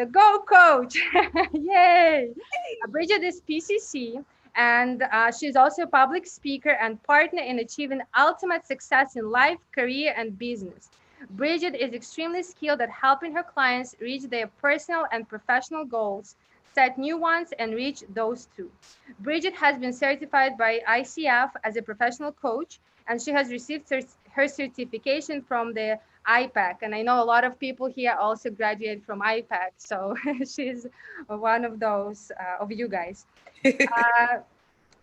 the Go Coach. Yay! Bridget is PCC, and she's also a public speaker and partner in achieving ultimate success in life, career, and business. Bridget is extremely skilled at helping her clients reach their personal and professional goals, set new ones, and reach those too. Bridget has been certified by ICF as a professional coach, and she has received her certification from the IPAC. And I know a lot of people here also graduated from IPAC, so she's one of those of you guys.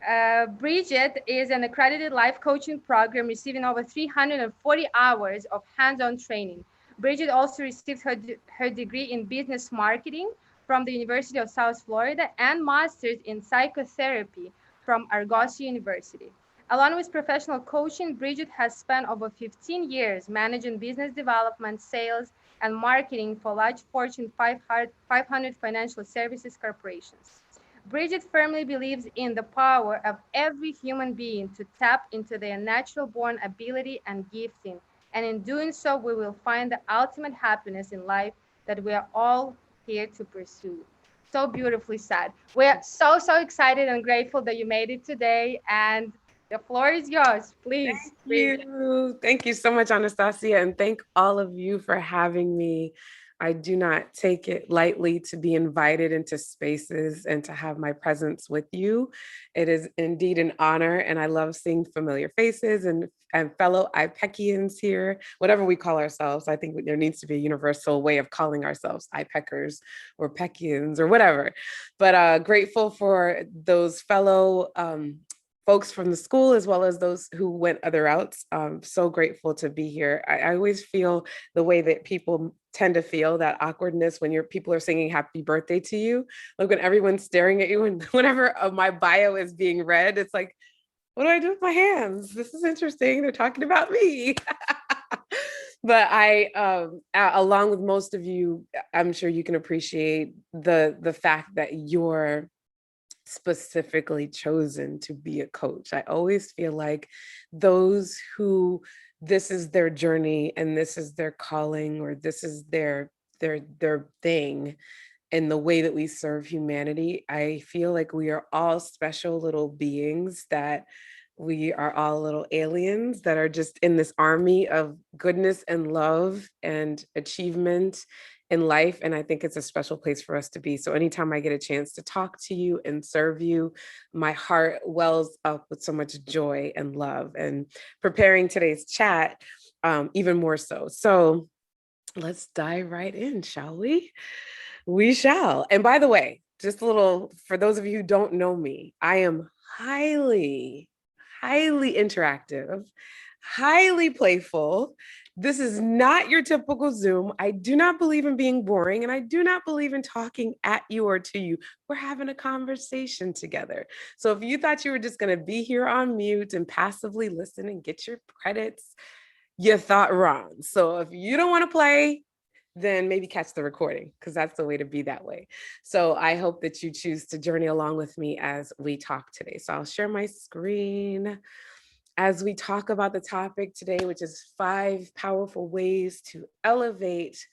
Uh, Bridget is an accredited life coaching program receiving over 340 hours of hands-on training. Bridget also received her degree in business marketing from the University of South Florida and master's in psychotherapy from Argosy University. Along with professional coaching, Bridget has spent over 15 years managing business development, sales, and marketing for large Fortune 500 financial services corporations. Bridget firmly believes in the power of every human being to tap into their natural born ability and gifting. And in doing so, we will find the ultimate happiness in life that we are all here to pursue. So beautifully said. We're so, so excited and grateful that you made it today. And the floor is yours. Please, Bridget. Thank you so much, Anastasia. And thank all of you for having me. I do not take it lightly to be invited into spaces and to have my presence with you. It is indeed an honor. And I love seeing familiar faces and fellow IPECians here, whatever we call ourselves. I think there needs to be a universal way of calling ourselves IPECers or Peckians or whatever. But grateful for those fellow folks from the school, as well as those who went other routes. So grateful to be here. I always feel the way that people tend to feel, that awkwardness when people are singing happy birthday to you. Like when everyone's staring at you and whenever my bio is being read, it's like, what do I do with my hands? This is interesting. They're talking about me. But along with most of you, I'm sure you can appreciate the fact that you're specifically chosen to be a coach. I always feel like those who this is their journey and this is their calling, or this is their thing, and the way that we serve humanity, I feel like we are all special little beings, that we are all little aliens that are just in this army of goodness and love and achievement in life. And I think it's a special place for us to be. So anytime I get a chance to talk to you and serve you, my heart wells up with so much joy and love. And preparing today's chat, even more so. So let's dive right in, shall we? We shall. And by the way, just a little, for those of you who don't know me, I am highly interactive, highly playful. This is not your typical Zoom. I do not believe in being boring, and I do not believe in talking at you or to you. We're having a conversation together. So if you thought you were just going to be here on mute and passively listen and get your credits, you thought wrong. So if you don't want to play, then maybe catch the recording, because that's the way to be that way. So I hope that you choose to journey along with me as we talk today. So I'll share my screen as we talk about the topic today, which is 5 powerful ways to elevate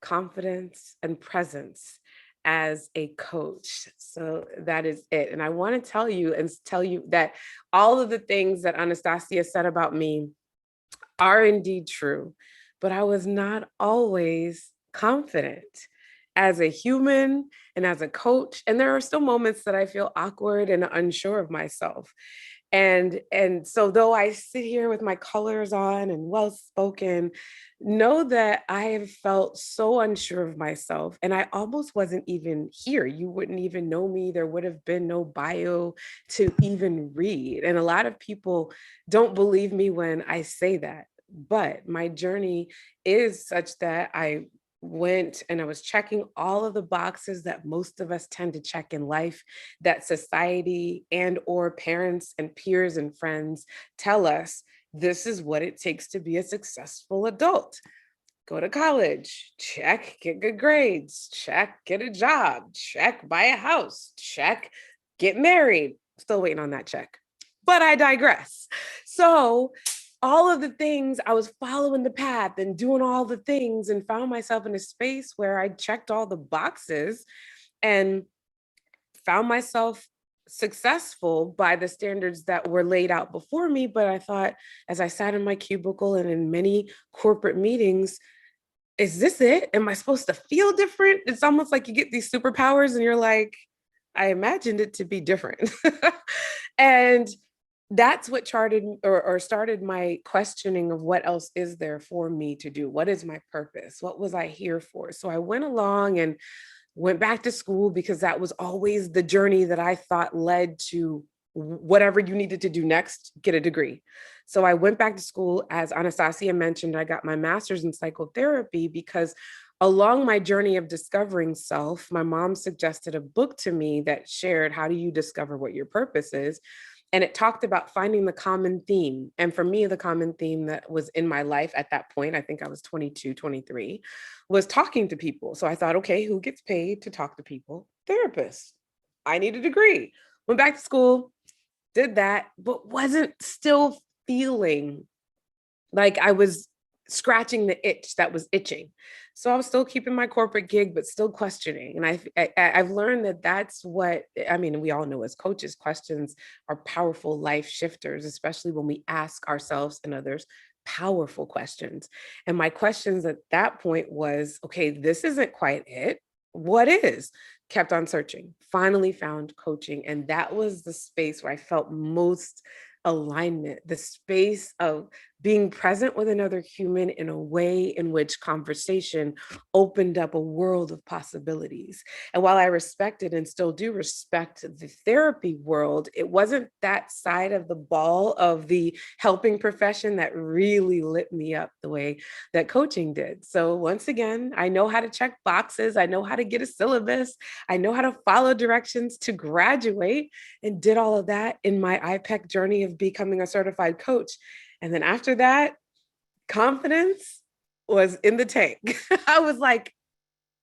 confidence and presence as a coach. So that is it. And I want to tell you that all of the things that Anastasia said about me are indeed true, but I was not always confident as a human and as a coach. And there are still moments that I feel awkward and unsure of myself. And so though I sit here with my colors on and well spoken, know that I have felt so unsure of myself, and I almost wasn't even here. You wouldn't even know me. There would have been no bio to even read. And a lot of people don't believe me when I say that. But my journey is such that I went and I was checking all of the boxes that most of us tend to check in life, that society and or parents and peers and friends tell us this is what it takes to be a successful adult. Go to college, check, get good grades, check, get a job, check, buy a house, check, get married. Still waiting on that check, but I digress. So all of the things, I was following the path and doing all the things and found myself in a space where I checked all the boxes and found myself successful by the standards that were laid out before me. But I thought, as I sat in my cubicle and in many corporate meetings, is this it? Am I supposed to feel different? It's almost like you get these superpowers and you're like, I imagined it to be different. And that's what charted or started my questioning of what else is there for me to do? What is my purpose? What was I here for? So I went along and went back to school because that was always the journey that I thought led to whatever you needed to do next, get a degree. So I went back to school. As Anastasia mentioned, I got my master's in psychotherapy because along my journey of discovering self, my mom suggested a book to me that shared how do you discover what your purpose is. And it talked about finding the common theme. And for me, the common theme that was in my life at that point, I think I was 22, 23, was talking to people. So I thought, okay, who gets paid to talk to people? Therapists. I need a degree. Went back to school, did that, but wasn't still feeling like I was scratching the itch that was itching. So I was still keeping my corporate gig, but still questioning. And I've learned that that's what, I mean, we all know as coaches, questions are powerful life shifters, especially when we ask ourselves and others powerful questions. And my questions at that point was, okay, this isn't quite it. What is? Kept on searching, finally found coaching. And that was the space where I felt most alignment, the space of being present with another human in a way in which conversation opened up a world of possibilities. And while I respected and still do respect the therapy world, it wasn't that side of the ball of the helping profession that really lit me up the way that coaching did. So once again, I know how to check boxes. I know how to get a syllabus. I know how to follow directions to graduate, and did all of that in my IPEC journey of becoming a certified coach. And then after that, confidence was in the tank. I was like,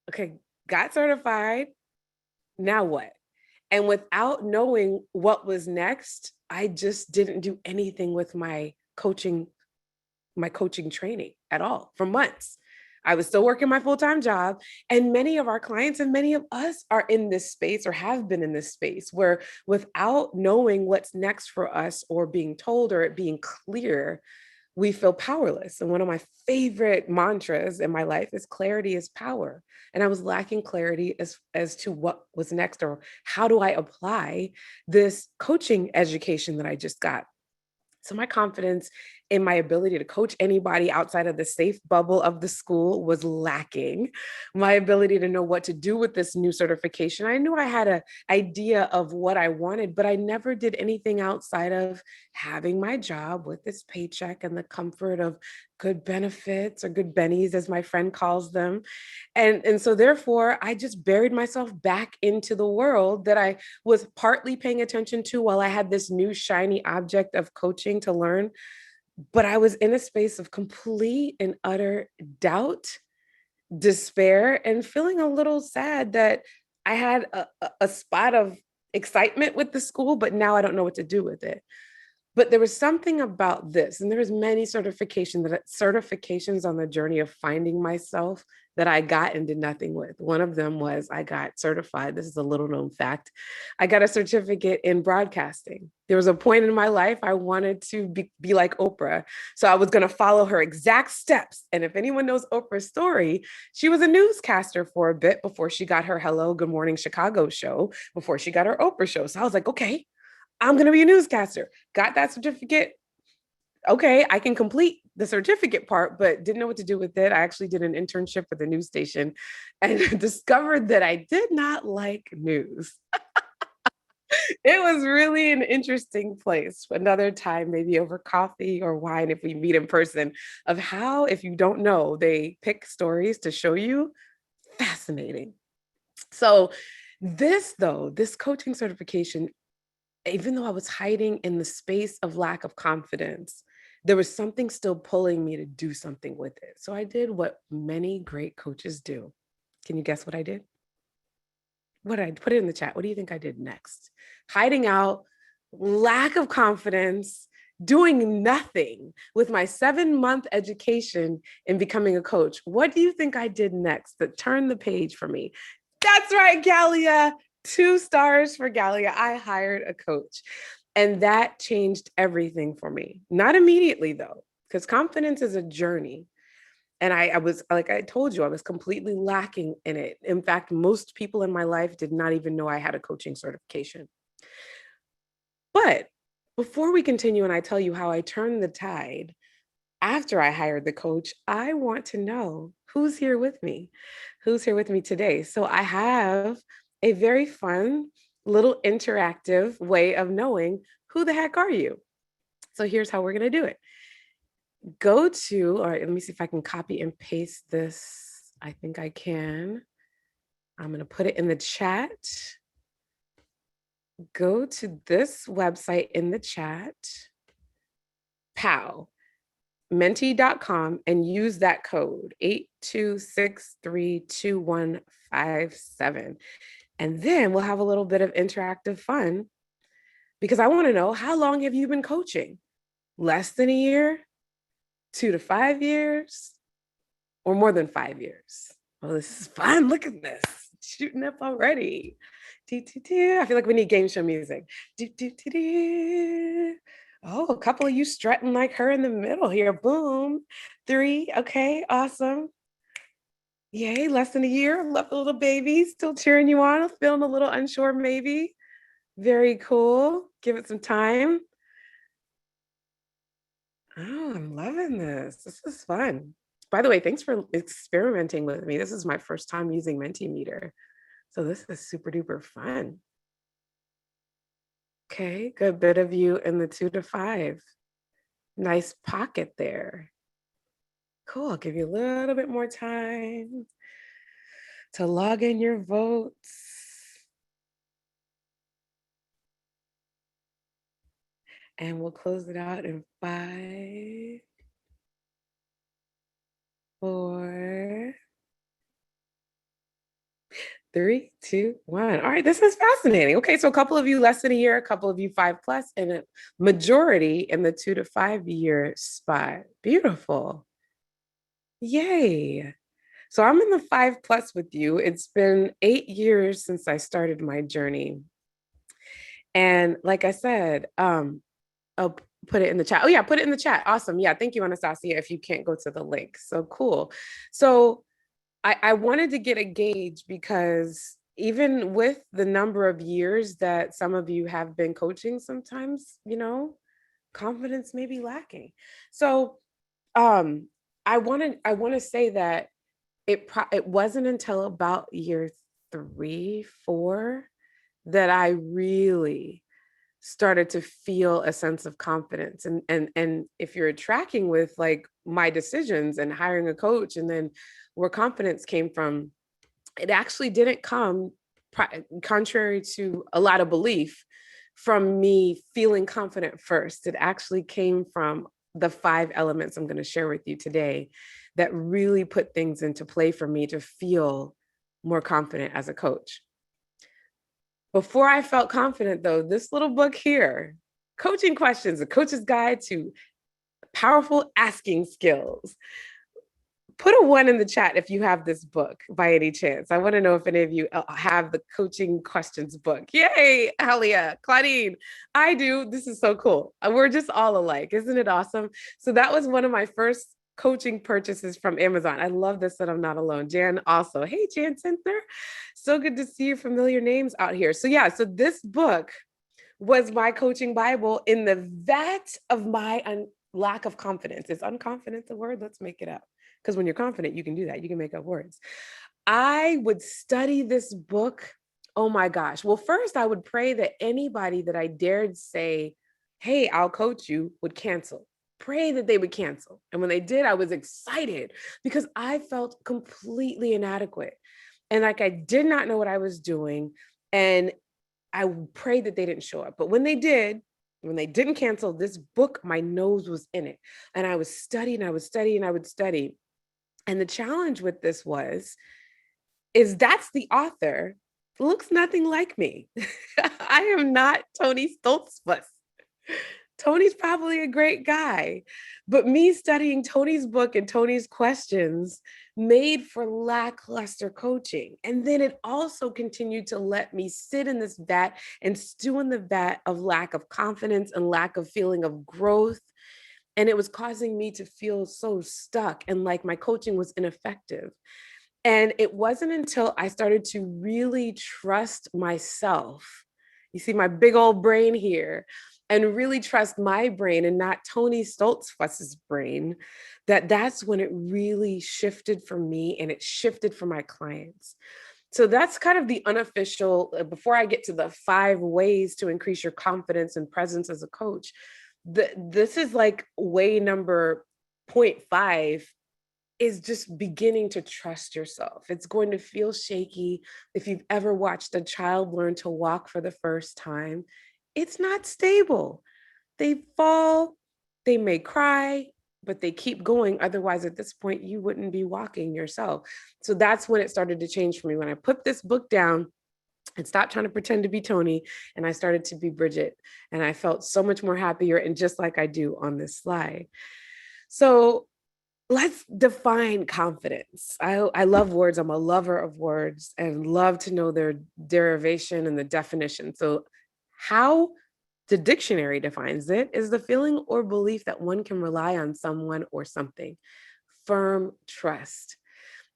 okay, got certified. Now what? And without knowing what was next, I just didn't do anything with my coaching training at all for months. I was still working my full-time job. And many of our clients and many of us are in this space or have been in this space where without knowing what's next for us or being told or it being clear, we feel powerless. And one of my favorite mantras in my life is clarity is power. And I was lacking clarity as to what was next or how do I apply this coaching education that I just got. So my confidence in my ability to coach anybody outside of the safe bubble of the school was lacking. My ability to know what to do with this new certification, I knew I had an idea of what I wanted, but I never did anything outside of having my job with this paycheck and the comfort of good benefits or good bennies, as my friend calls them. And so therefore, I just buried myself back into the world that I was partly paying attention to while I had this new shiny object of coaching to learn. But I was in a space of complete and utter doubt, despair, and feeling a little sad that I had a spot of excitement with the school, but now I don't know what to do with it. But there was something about this, and there was many certifications on the journey of finding myself that I got and did nothing with. One of them was I got certified. This is a little known fact. I got a certificate in broadcasting. There was a point in my life I wanted to be like Oprah. So I was going to follow her exact steps. And if anyone knows Oprah's story, she was a newscaster for a bit before she got her Hello, Good Morning Chicago show, before she got her Oprah show. So I was like, okay, I'm going to be a newscaster. Got that certificate. Okay, I can complete the certificate part, but didn't know what to do with it. I actually did an internship with a news station and discovered that I did not like news. It was really an interesting place. Another time, maybe over coffee or wine, if we meet in person, of how, if you don't know, they pick stories to show you. Fascinating. So, this coaching certification, even though I was hiding in the space of lack of confidence, there was something still pulling me to do something with it. So I did what many great coaches do. Can you guess what I did? What I put it in the chat. What do you think I did next? Hiding out, lack of confidence, doing nothing with my 7-month education in becoming a coach. What do you think I did next that turned the page for me? That's right, Galia. 2 stars for Galia. I hired a coach. And that changed everything for me. Not immediately, though, because confidence is a journey. And I was, like I told you, I was completely lacking in it. In fact, most people in my life did not even know I had a coaching certification. But before we continue and I tell you how I turned the tide after I hired the coach, I want to know who's here with me. Who's here with me today? So I have a very fun little interactive way of knowing who the heck are you. So here's how we're going to do it. Go to, all right, let me see if I can copy and paste this. I think I can. I'm going to put it in the chat. Go to this website in the chat, POW, mentee.com, and use that code 82632157. And then we'll have a little bit of interactive fun because I want to know, how long have you been coaching? Less than a year, 2 to 5 years, or more than 5 years? Oh, this is fun. Look at this. Shooting up already. I feel like we need game show music. Oh, a couple of you strutting like her in the middle here. Boom. 3. Okay, awesome. Yay, less than a year. Love the little baby. Still cheering you on. Feeling a little unsure, maybe. Very cool. Give it some time. Oh, I'm loving this. This is fun. By the way, thanks for experimenting with me. This is my first time using Mentimeter. So this is super duper fun. Okay, good bit of you in the 2 to 5. Nice pocket there. Cool, I'll give you a little bit more time to log in your votes. And we'll close it out in 5, 4, 3, 2, 1. All right, this is fascinating. Okay, so a couple of you less than a year, a couple of you 5+, and a majority in the 2 to 5 year spot. Beautiful. Yay. So I'm in the 5+ with you. It's been 8 years since I started my journey. And like I said, I'll put it in the chat. Oh yeah, put it in the chat. Awesome. Yeah, thank you, Anastasia, if you can't go to the link. So cool. So I wanted to get a gauge because even with the number of years that some of you have been coaching, sometimes, confidence may be lacking. So I want to say that it wasn't until about year 3, 4 that I really started to feel a sense of confidence. And if you're tracking with like my decisions and hiring a coach and then where confidence came from, it actually didn't come, contrary to a lot of belief, from me feeling confident first. It actually came from the 5 elements I'm going to share with you today that really put things into play for me to feel more confident as a coach. Before I felt confident, though, this little book here, Coaching Questions, A Coach's Guide to Powerful Asking Skills. Put a 1 in the chat if you have this book by any chance. I want to know if any of you have the Coaching Questions book. Yay, Alia, Claudine, I do. This is so cool. We're just all alike. Isn't it awesome? So that was one of my first coaching purchases from Amazon. I love this, that I'm not alone. Jan also. Hey, Jan Sintner. So good to see your familiar names out here. So yeah, so this book was my coaching Bible in the vat of my lack of confidence. Is unconfident the word? Let's make it up. Because when you're confident, you can do that. You can make up words. I would study this book. Oh my gosh. Well, first I would pray that anybody that I dared say, hey, I'll coach you, would cancel. Pray that they would cancel. And when they did, I was excited because I felt completely inadequate. And like I did not know what I was doing. And I prayed that they didn't show up. But when they did, when they didn't cancel this book, my nose was in it. And I was studying, I would study, and I would study. And the challenge with this is that's the author, looks nothing like me. I am not Tony Stoltzfus. Tony's probably a great guy. But me studying Tony's book and Tony's questions made for lackluster coaching. And then it also continued to let me sit in this vat and stew in the vat of lack of confidence and lack of feeling of growth. And it was causing me to feel so stuck and like my coaching was ineffective. And it wasn't until I started to really trust myself. You see my big old brain here, and really trust my brain and not Tony Stoltzfuss's brain, that's when it really shifted for me and it shifted for my clients. So that's kind of the unofficial, before I get to the 5 ways to increase your confidence and presence as a coach, this is like way number point 5 is just beginning to trust yourself. It's going to feel shaky. If you've ever watched a child learn to walk for the first time, it's not stable. They fall, they may cry, but they keep going. Otherwise, at this point, you wouldn't be walking yourself. So that's when it started to change for me. When I put this book down and stopped trying to pretend to be Tony, and I started to be Bridgette, and I felt so much more happier, and just like I do on this slide. So let's define confidence. I love words. I'm a lover of words and love to know their derivation and the definition. So, how the dictionary defines it is the feeling or belief that one can rely on someone or something, firm trust.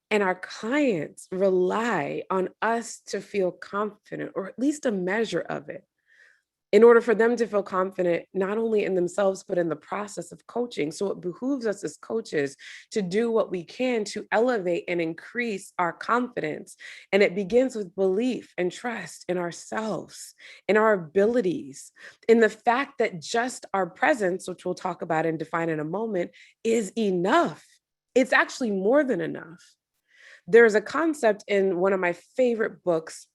And our clients rely on us to feel confident, or at least a measure of it, in order for them to feel confident, not only in themselves, but in the process of coaching. So it behooves us as coaches to do what we can to elevate and increase our confidence. And it begins with belief and trust in ourselves, in our abilities, in the fact that just our presence, which we'll talk about and define in a moment, is enough. It's actually more than enough. There's a concept in one of my favorite books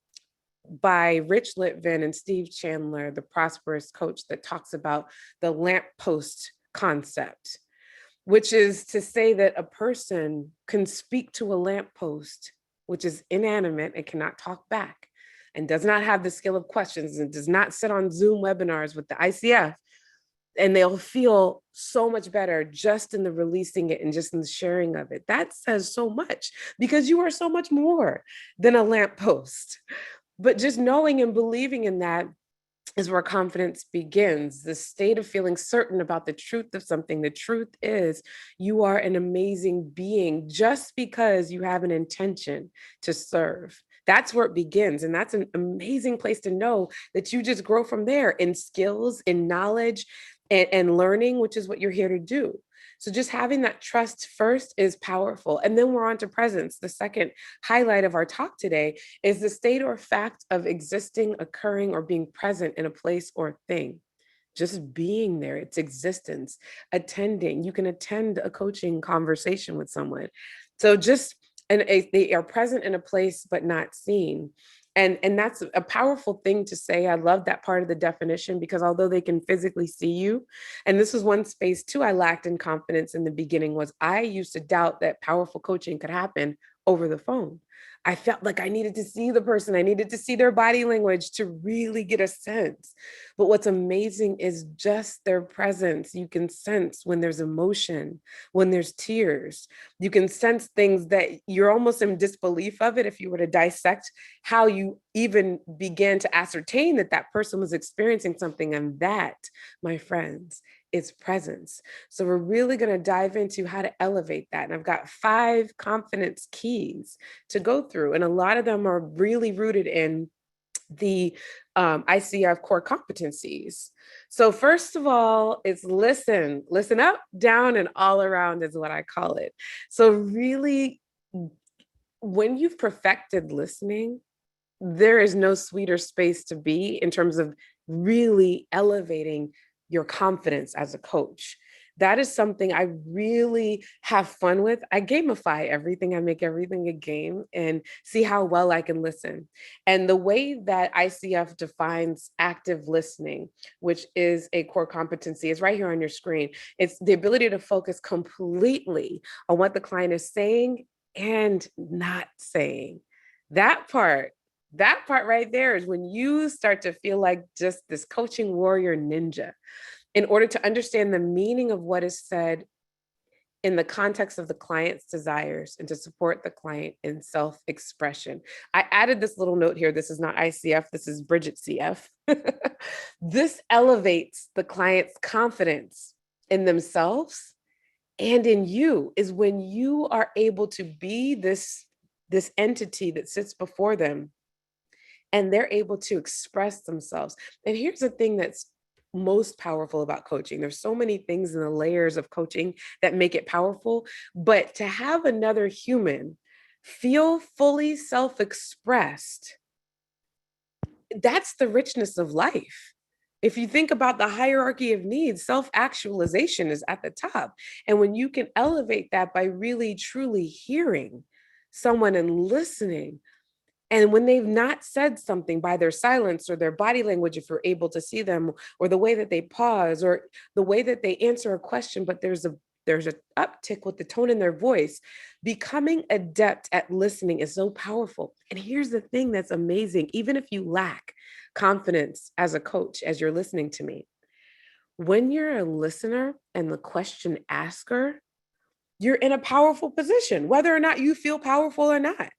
by Rich Litvin and Steve Chandler, the prosperous coach, that talks about the lamppost concept, which is to say that a person can speak to a lamppost, which is inanimate and cannot talk back and does not have the skill of questions and does not sit on Zoom webinars with the ICF. And they'll feel so much better just in the releasing it and just in the sharing of it. That says so much, because you are so much more than a lamppost. But just knowing and believing in that is where confidence begins, the state of feeling certain about the truth of something. The truth is, you are an amazing being just because you have an intention to serve. That's where it begins. And that's an amazing place to know that you just grow from there in skills, in knowledge, and learning, which is what you're here to do. So just having that trust first is powerful. And then we're on to presence. The second highlight of our talk today is the state or fact of existing, occurring, or being present in a place or thing. Just being there, its existence, attending. You can attend a coaching conversation with someone. So just, they are present in a place but not seen. And that's a powerful thing to say. I love that part of the definition, because although they can physically see you, and this was one space too I lacked in confidence in the beginning, was I used to doubt that powerful coaching could happen over the phone. I felt like I needed to see the person. I needed to see their body language to really get a sense. But what's amazing is just their presence. You can sense when there's emotion, when there's tears. You can sense things that you're almost in disbelief of it if you were to dissect how you even began to ascertain that that person was experiencing something. And that, my friends, is presence. So we're really going to dive into how to elevate that. And I've got 5 confidence keys to go through. And a lot of them are really rooted in the ICF core competencies. So first of all, it's listen up, down, and all around is what I call it. So really, when you've perfected listening, there is no sweeter space to be in terms of really elevating your confidence as a coach. That is something I really have fun with. I gamify everything. I make everything a game and see how well I can listen. And the way that ICF defines active listening, which is a core competency, is right here on your screen. It's the ability to focus completely on what the client is saying and not saying. That part right there is when you start to feel like just this coaching warrior ninja. in order to understand the meaning of what is said in the context of the client's desires and to support the client in self-expression. I added this little note here. This is not ICF, this is Bridgette CF. This elevates the client's confidence in themselves and in you, is when you are able to be this entity that sits before them and they're able to express themselves. And here's the thing that's most powerful about coaching. There's so many things in the layers of coaching that make it powerful, but to have another human feel fully self-expressed, that's the richness of life. If you think about the hierarchy of needs, self-actualization is at the top. And when you can elevate that by really truly hearing someone and listening, and when they've not said something, by their silence or their body language, if you're able to see them, or the way that they pause, or the way that they answer a question, but there's an uptick with the tone in their voice, becoming adept at listening is so powerful. And here's the thing that's amazing. Even if you lack confidence as a coach, as you're listening to me, when you're a listener and the question asker, you're in a powerful position, whether or not you feel powerful or not.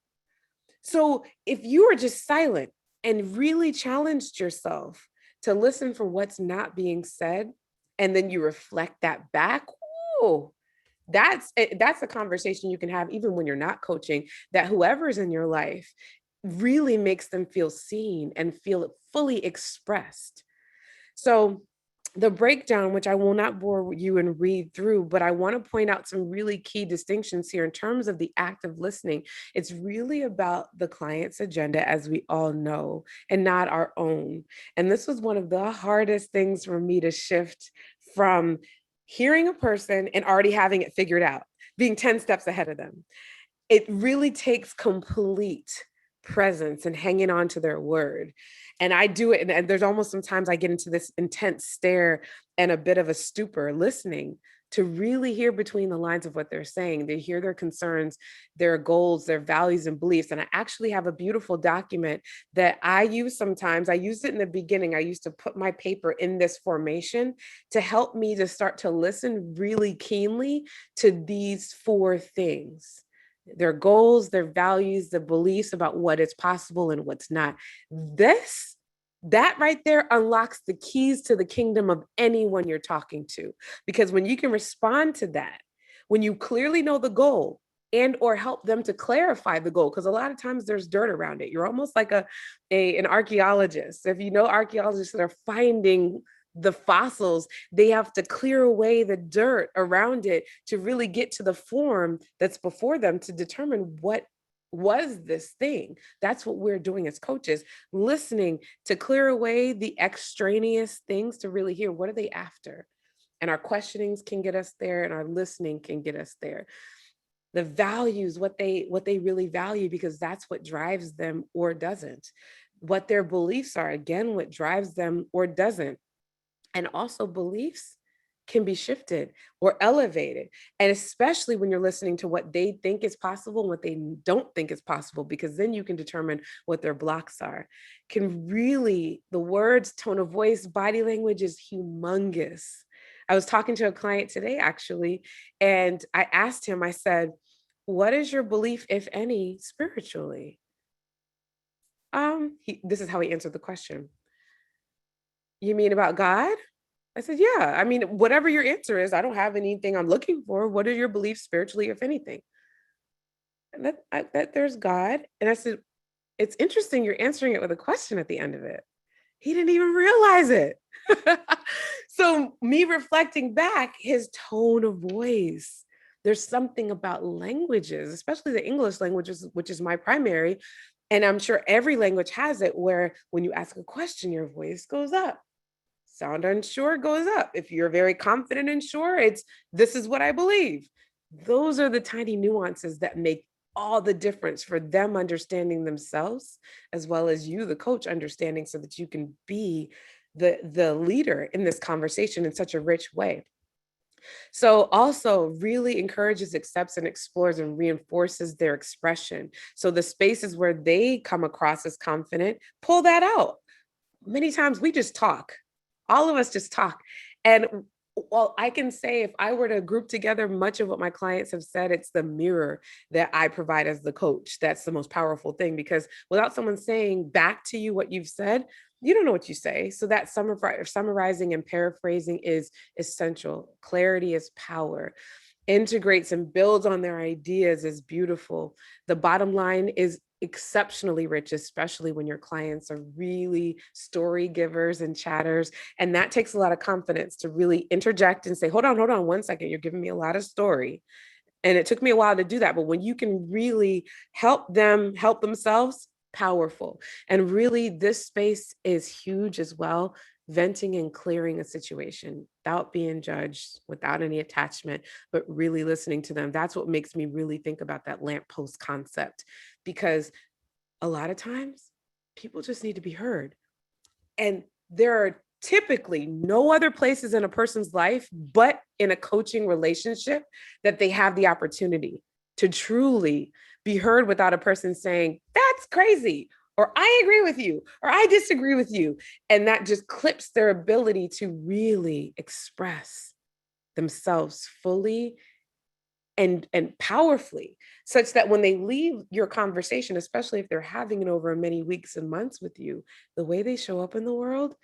So if you are just silent and really challenged yourself to listen for what's not being said, and then you reflect that back, oh, that's a conversation you can have even when you're not coaching, that whoever's in your life really makes them feel seen and feel fully expressed. So the breakdown, which I will not bore you and read through, but I want to point out some really key distinctions here in terms of the act of listening. It's really about the client's agenda, as we all know, and not our own. And this was one of the hardest things for me to shift from hearing a person and already having it figured out, being 10 steps ahead of them. It really takes complete presence and hanging on to their word. And I do it. And there's almost sometimes I get into this intense stare and a bit of a stupor listening to really hear between the lines of what they're saying. They hear their concerns, their goals, their values and beliefs. And I actually have a beautiful document that I use sometimes. I used it in the beginning. I used to put my paper in this formation to help me to start to listen really keenly to these 4 things: their goals, their values, the beliefs about what is possible and what's not. That right there unlocks the keys to the kingdom of anyone you're talking to. Because when you can respond to that, when you clearly know the goal and or help them to clarify the goal, because a lot of times there's dirt around it. You're almost like an archaeologist. If you know archaeologists that are finding the fossils, they have to clear away the dirt around it to really get to the form that's before them to determine what was this thing. That's what we're doing as coaches, listening to clear away the extraneous things to really hear what are they after. And our questionings can get us there, and our listening can get us there. The values, what they really value, because that's what drives them or doesn't. What their beliefs are, again, what drives them or doesn't. And also beliefs can be shifted or elevated. And especially when you're listening to what they think is possible and what they don't think is possible, because then you can determine what their blocks are. Can really, the words, tone of voice, body language is humongous. I was talking to a client today, actually, and I asked him, I said, what is your belief, if any, spiritually? This is how he answered the question. You mean about God? I said, yeah. I mean, whatever your answer is, I don't have anything I'm looking for. What are your beliefs spiritually, if anything? And that there's God. And I said, it's interesting you're answering it with a question at the end of it. He didn't even realize it. So me reflecting back, his tone of voice, there's something about languages, especially the English languages, which is my primary. And I'm sure every language has it, where when you ask a question, your voice goes up. Sound unsure goes up. If you're very confident and sure, it's this is what I believe. Those are the tiny nuances that make all the difference for them understanding themselves, as well as you, the coach, understanding, so that you can be the leader in this conversation in such a rich way. So also really encourages, accepts, and explores and reinforces their expression. So the spaces where they come across as confident, pull that out. Many times we just talk. All of us just talk. And well, I can say if I were to group together much of what my clients have said, it's the mirror that I provide as the coach. That's the most powerful thing, because without someone saying back to you what you've said, you don't know what you say. So that summarizing and paraphrasing is essential. Clarity is power. Integrates and builds on their ideas is beautiful. The bottom line is exceptionally rich, especially when your clients are really story givers and chatters. And that takes a lot of confidence to really interject and say, hold on 1 second. You're giving me a lot of story. And it took me a while to do that. But when you can really help them help themselves, powerful. And really, this space is huge as well. Venting and clearing a situation without being judged, without any attachment, but really listening to them. That's what makes me really think about that lamppost concept, because a lot of times people just need to be heard. And there are typically no other places in a person's life but in a coaching relationship that they have the opportunity to truly be heard without a person saying, that's crazy, or I agree with you, or I disagree with you. And that just clips their ability to really express themselves fully and powerfully, such that when they leave your conversation, especially if they're having it over many weeks and months with you, the way they show up in the world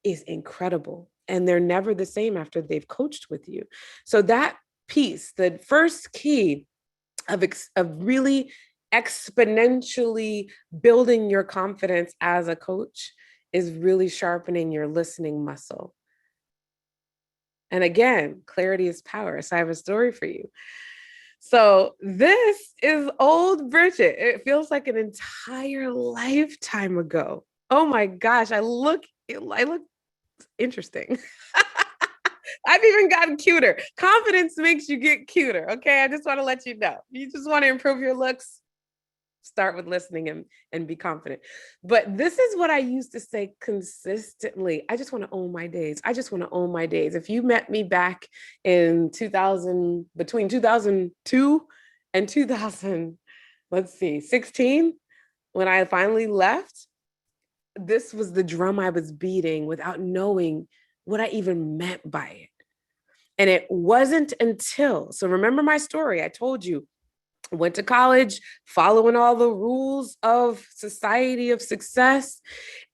is incredible. And they're never the same after they've coached with you. So that piece, the first key of really exponentially building your confidence as a coach, is really sharpening your listening muscle. And again, clarity is power. So I have a story for you. So this is old Bridgette. It feels like an entire lifetime ago. Oh my gosh, I look interesting. I've even gotten cuter. Confidence makes you get cuter. Okay. I just want to let you know. You just want to improve your looks, start with listening and be confident. But this is what I used to say consistently. I just want to own my days. I just want to own my days. If you met me back in 2000, between 2002 and 2000, let's see, 16, when I finally left, this was the drum I was beating without knowing what I even meant by it. And it wasn't until, so remember my story, I told you, I went to college following all the rules of society of success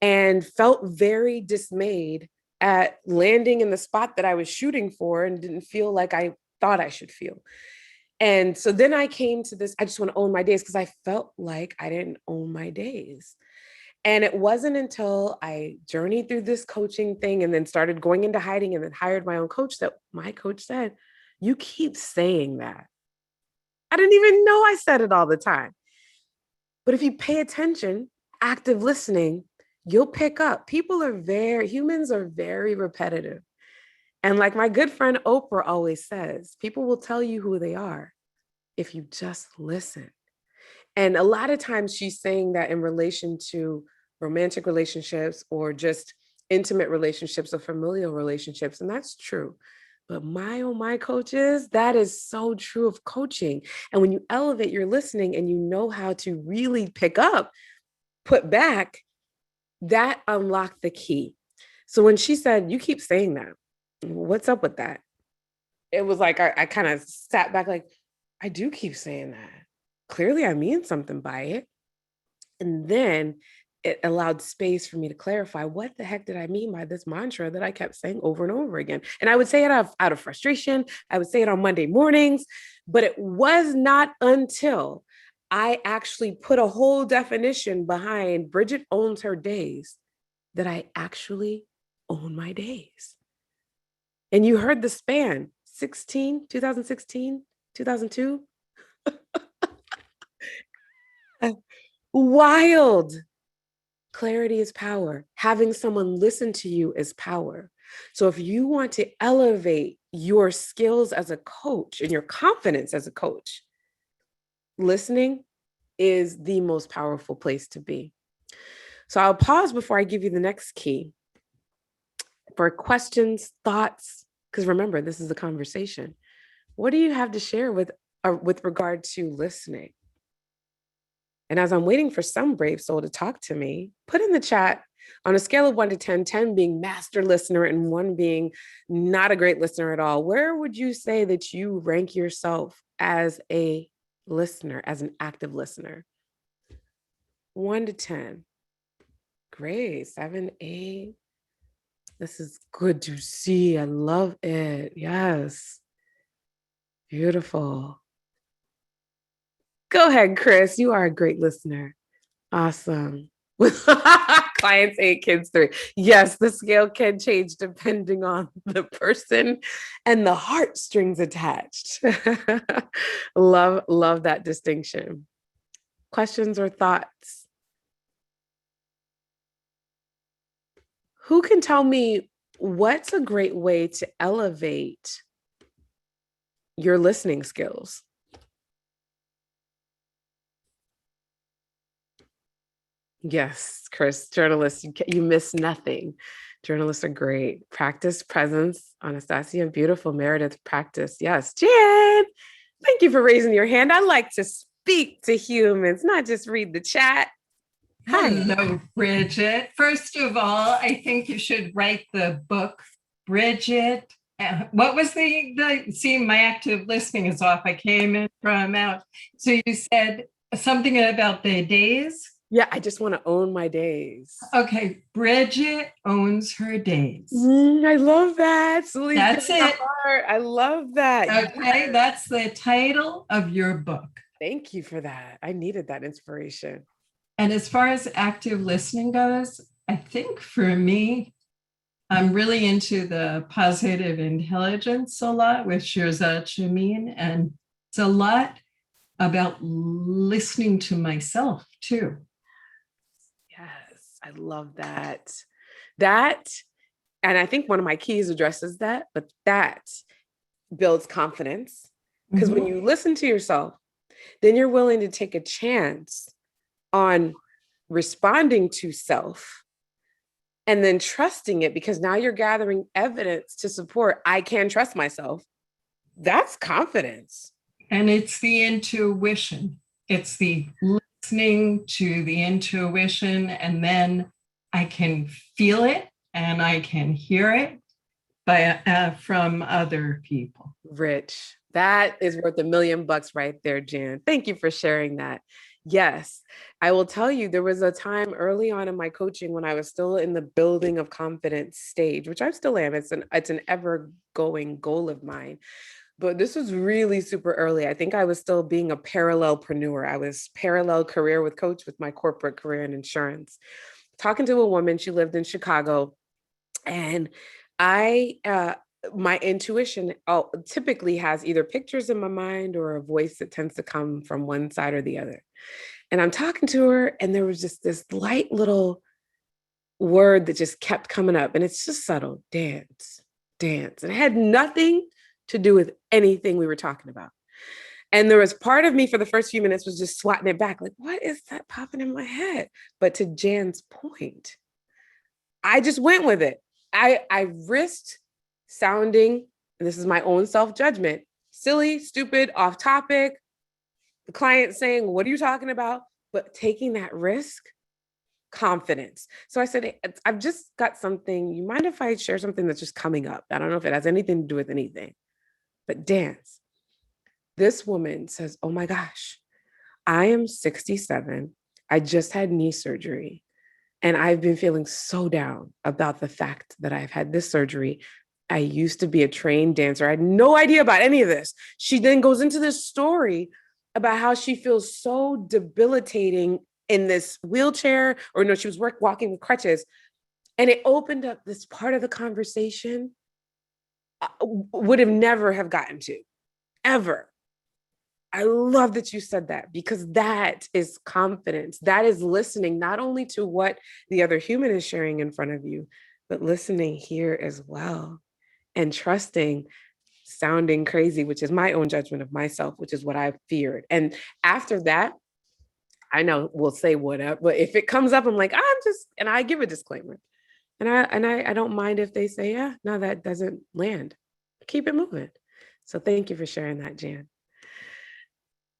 and felt very dismayed at landing in the spot that I was shooting for and didn't feel like I thought I should feel. And so then I came to this, I just want to own my days, because I felt like I didn't own my days. And it wasn't until I journeyed through this coaching thing and then started going into hiding and then hired my own coach that my coach said, you keep saying that. I didn't even know I said it all the time. But if you pay attention, active listening, you'll pick up. Humans are very repetitive. And like my good friend Oprah always says, people will tell you who they are if you just listen. And a lot of times she's saying that in relation to romantic relationships or just intimate relationships or familial relationships. And that's true. But my, oh, my coaches, that is so true of coaching. And when you elevate your listening and you know how to really pick up, put back, that unlocked the key. So when she said, you keep saying that, what's up with that? It was like, I kind of sat back like, I do keep saying that. Clearly, I mean something by it. And then it allowed space for me to clarify, what the heck did I mean by this mantra that I kept saying over and over again? And I would say it out of frustration. I would say it on Monday mornings, but it was not until I actually put a whole definition behind Bridgette owns her days that I actually own my days. And you heard the span 2016, 2002. Wild. Clarity is power. Having someone listen to you is power. So if you want to elevate your skills as a coach and your confidence as a coach, listening is the most powerful place to be. So I'll pause before I give you the next key for questions, thoughts, because remember, this is a conversation. What do you have to share with regard to listening? And as I'm waiting for some brave soul to talk to me, put in the chat, On a scale of 1 to 10, 10 being master listener and 1 being not a great listener at all, where would you say that you rank yourself as a listener, as an active listener? 1 to 10. Great. 7, 8. This is good to see. I love it. Yes. Beautiful. Go ahead, Chris. You are a great listener. Awesome. Clients 8, kids 3. Yes, the scale can change depending on the person and the heartstrings attached. Love that distinction. Questions or thoughts? Who can tell me what's a great way to elevate your listening skills? Yes, Chris, journalists, you miss nothing. Journalists are great. Practice presence. Anastasia, beautiful. Meredith, practice. Yes. Jan, thank you for raising your hand. I like to speak to humans, not just read the chat. Hi. Hello, Bridgette. First of all, I think you should write the book, Bridgette. What was see, my active listening is off. I came in from out. So you said something about the days? Yeah, I just want to own my days. Okay, Bridgette owns her days. I love that. Sully's That's it. I love that. Okay, that's the title of your book. Thank you for that. I needed that inspiration. And as far as active listening goes, I think for me, I'm really into the positive intelligence a lot with Shirzad Chameen, and it's a lot about listening to myself too. Yes, I love that. That, and I think one of my keys addresses that, but that builds confidence. Because when you listen to yourself, then you're willing to take a chance on responding to self and then trusting it, because now you're gathering evidence to support I can trust myself. That's confidence. And it's the intuition. It's the listening to the intuition, and then I can feel it and I can hear it from other people. Rich. That is worth $1 million right there, Jan. Thank you for sharing that. Yes, I will tell you, there was a time early on in my coaching when I was still in the building of confidence stage, which I still am. It's an ever-going goal of mine. But this was really super early. I think I was still being a parallelpreneur. I was parallel career with coach with my corporate career in insurance. Talking to a woman, she lived in Chicago, and my intuition typically has either pictures in my mind or a voice that tends to come from one side or the other. And I'm talking to her, and there was just this light little word that just kept coming up. And it's just subtle: dance, dance. And it had nothing to do with anything we were talking about. And there was part of me for the first few minutes was just swatting it back. Like, what is that popping in my head? But to Jan's point, I just went with it. I risked sounding, and this is my own self-judgment, silly, stupid, off topic. The client saying, what are you talking about? But taking that risk, confidence. So I said, I've just got something. You mind if I share something that's just coming up? I don't know if it has anything to do with anything, but dance. This woman says, oh my gosh, I am 67. I just had knee surgery. And I've been feeling so down about the fact that I've had this surgery. I used to be a trained dancer. I had no idea about any of this. She then goes into this story about how she feels so debilitating in this wheelchair, or no, she was walking with crutches. And it opened up this part of the conversation I would have never have gotten to, ever. I love that you said that, because that is confidence. That is listening, not only to what the other human is sharing in front of you, but listening here as well, and trusting sounding crazy, which is my own judgment of myself, which is what I've feared. And after that, I know we'll say whatever, but if it comes up, I'm like, and I give a disclaimer. And I don't mind if they say, yeah, no, that doesn't land. Keep it moving. So thank you for sharing that, Jan.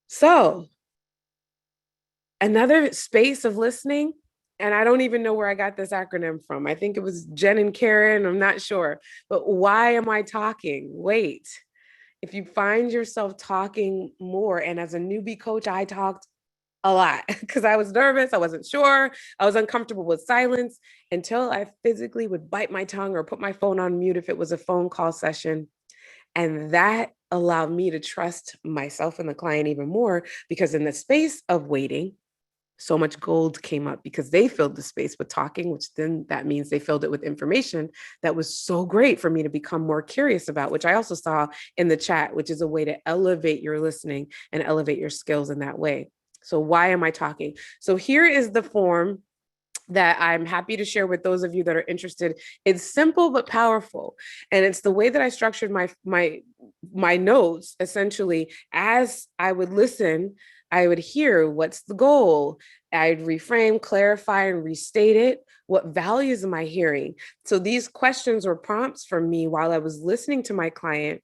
So another space of listening And I don't even know where I got this acronym from. I think it was Jen and Karen. I'm not sure. But why am I talking? Wait. If you find yourself talking more, and as a newbie coach, I talked a lot because I was nervous. I wasn't sure. I was uncomfortable with silence until I physically would bite my tongue or put my phone on mute if it was a phone call session. And that allowed me to trust myself and the client even more, because in the space of waiting, so much gold came up because they filled the space with talking, which then that means they filled it with information that was so great for me to become more curious about, which I also saw in the chat, which is a way to elevate your listening and elevate your skills in that way. So why am I talking? So here is the form that I'm happy to share with those of you that are interested. It's simple but powerful, and it's the way that I structured my notes. Essentially, as I would listen, I would hear what's the goal. I'd reframe, clarify, and restate it. What values am I hearing? So these questions were prompts for me while I was listening to my client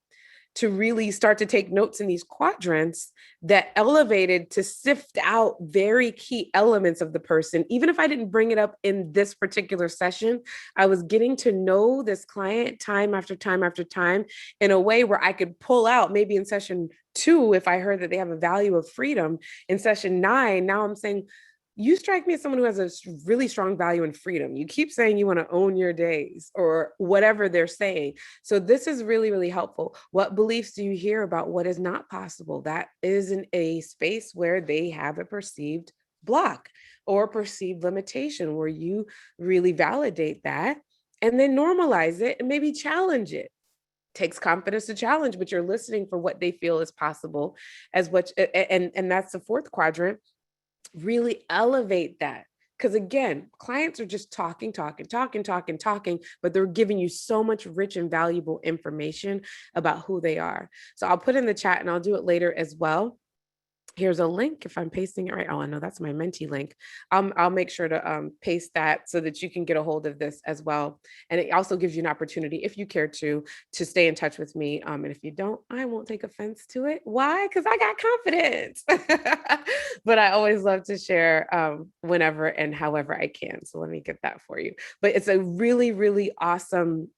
to really start to take notes in these quadrants that elevated to sift out very key elements of the person. Even if I didn't bring it up in this particular session, I was getting to know this client time after time after time in a way where I could pull out maybe in session 2, if I heard that they have a value of freedom. In session 9, now I'm saying, you strike me as someone who has a really strong value in freedom. You keep saying you want to own your days or whatever they're saying. So this is really, really helpful. What beliefs do you hear about what is not possible? That is in a space where they have a perceived block or perceived limitation, where you really validate that and then normalize it and maybe challenge it. Takes confidence to challenge, but you're listening for what they feel is possible as what, and that's the 4th quadrant. Really elevate that. Because again, clients are just talking, but they're giving you so much rich and valuable information about who they are. So I'll put in the chat and I'll do it later as well. Here's a link if I'm pasting it right. Oh, I know that's my Menti link. I'll make sure to paste that so that you can get a hold of this as well. And it also gives you an opportunity, if you care to stay in touch with me. And if you don't, I won't take offense to it. Why? Because I got confidence. But I always love to share whenever and however I can. So let me get that for you. But it's a really, really awesome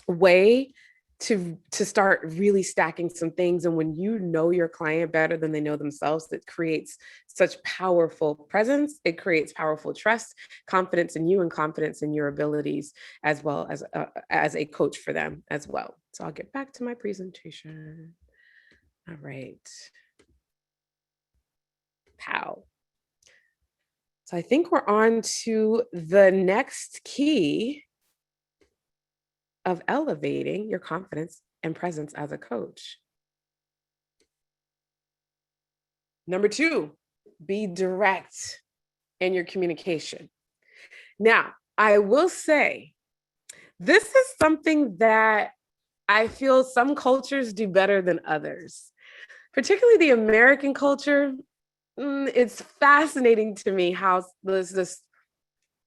way to start really stacking some things. And when you know your client better than they know themselves, that creates such powerful presence. It creates powerful trust, confidence in you, and confidence in your abilities, as well as a coach for them as well. So I'll get back to my presentation. All right. Pow. So I think we're on to the next key of elevating your confidence and presence as a coach. Number 2, be direct in your communication. Now, I will say, this is something that I feel some cultures do better than others, particularly the American culture. It's fascinating to me how there's this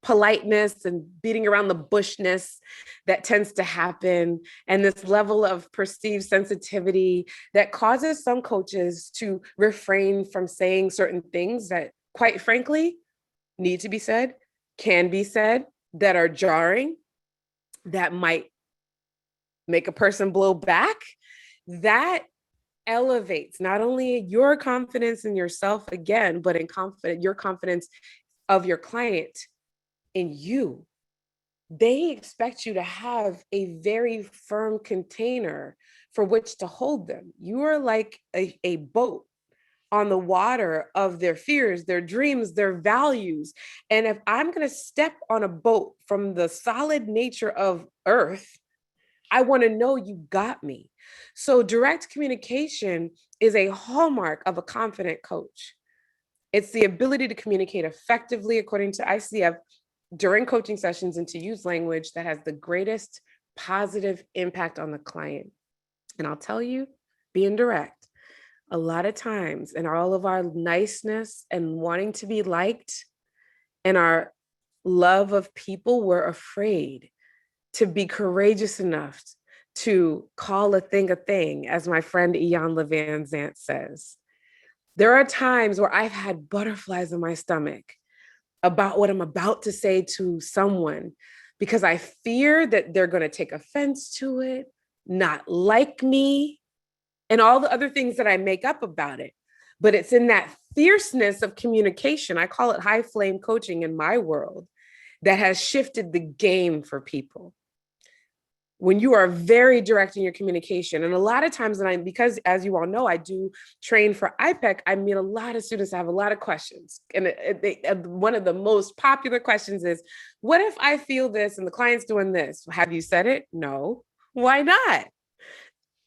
politeness and beating around the bushness that tends to happen, and this level of perceived sensitivity that causes some coaches to refrain from saying certain things that, quite frankly, need to be said, can be said, that are jarring, that might make a person blow back. That elevates not only your confidence in yourself again, but in your confidence of your client in you. They expect you to have a very firm container for which to hold them. You are like a boat on the water of their fears, their dreams, their values. And if I'm going to step on a boat from the solid nature of earth, I want to know you got me. So direct communication is a hallmark of a confident coach. It's the ability to communicate effectively according to ICF during coaching sessions, and to use language that has the greatest positive impact on the client. And I'll tell you, being direct, a lot of times in all of our niceness and wanting to be liked and our love of people, we're afraid to be courageous enough to call a thing, as my friend Ian Levan Zant says. There are times where I've had butterflies in my stomach about what I'm about to say to someone because I fear that they're going to take offense to it, not like me, and all the other things that I make up about it. But it's in that fierceness of communication. I call it high flame coaching in my world that has shifted the game for people. When you are very direct in your communication, and a lot of times, because as you all know, I do train for IPEC, I meet a lot of students that have a lot of questions. And one of the most popular questions is, what if I feel this and the client's doing this? Have you said it? No. Why not?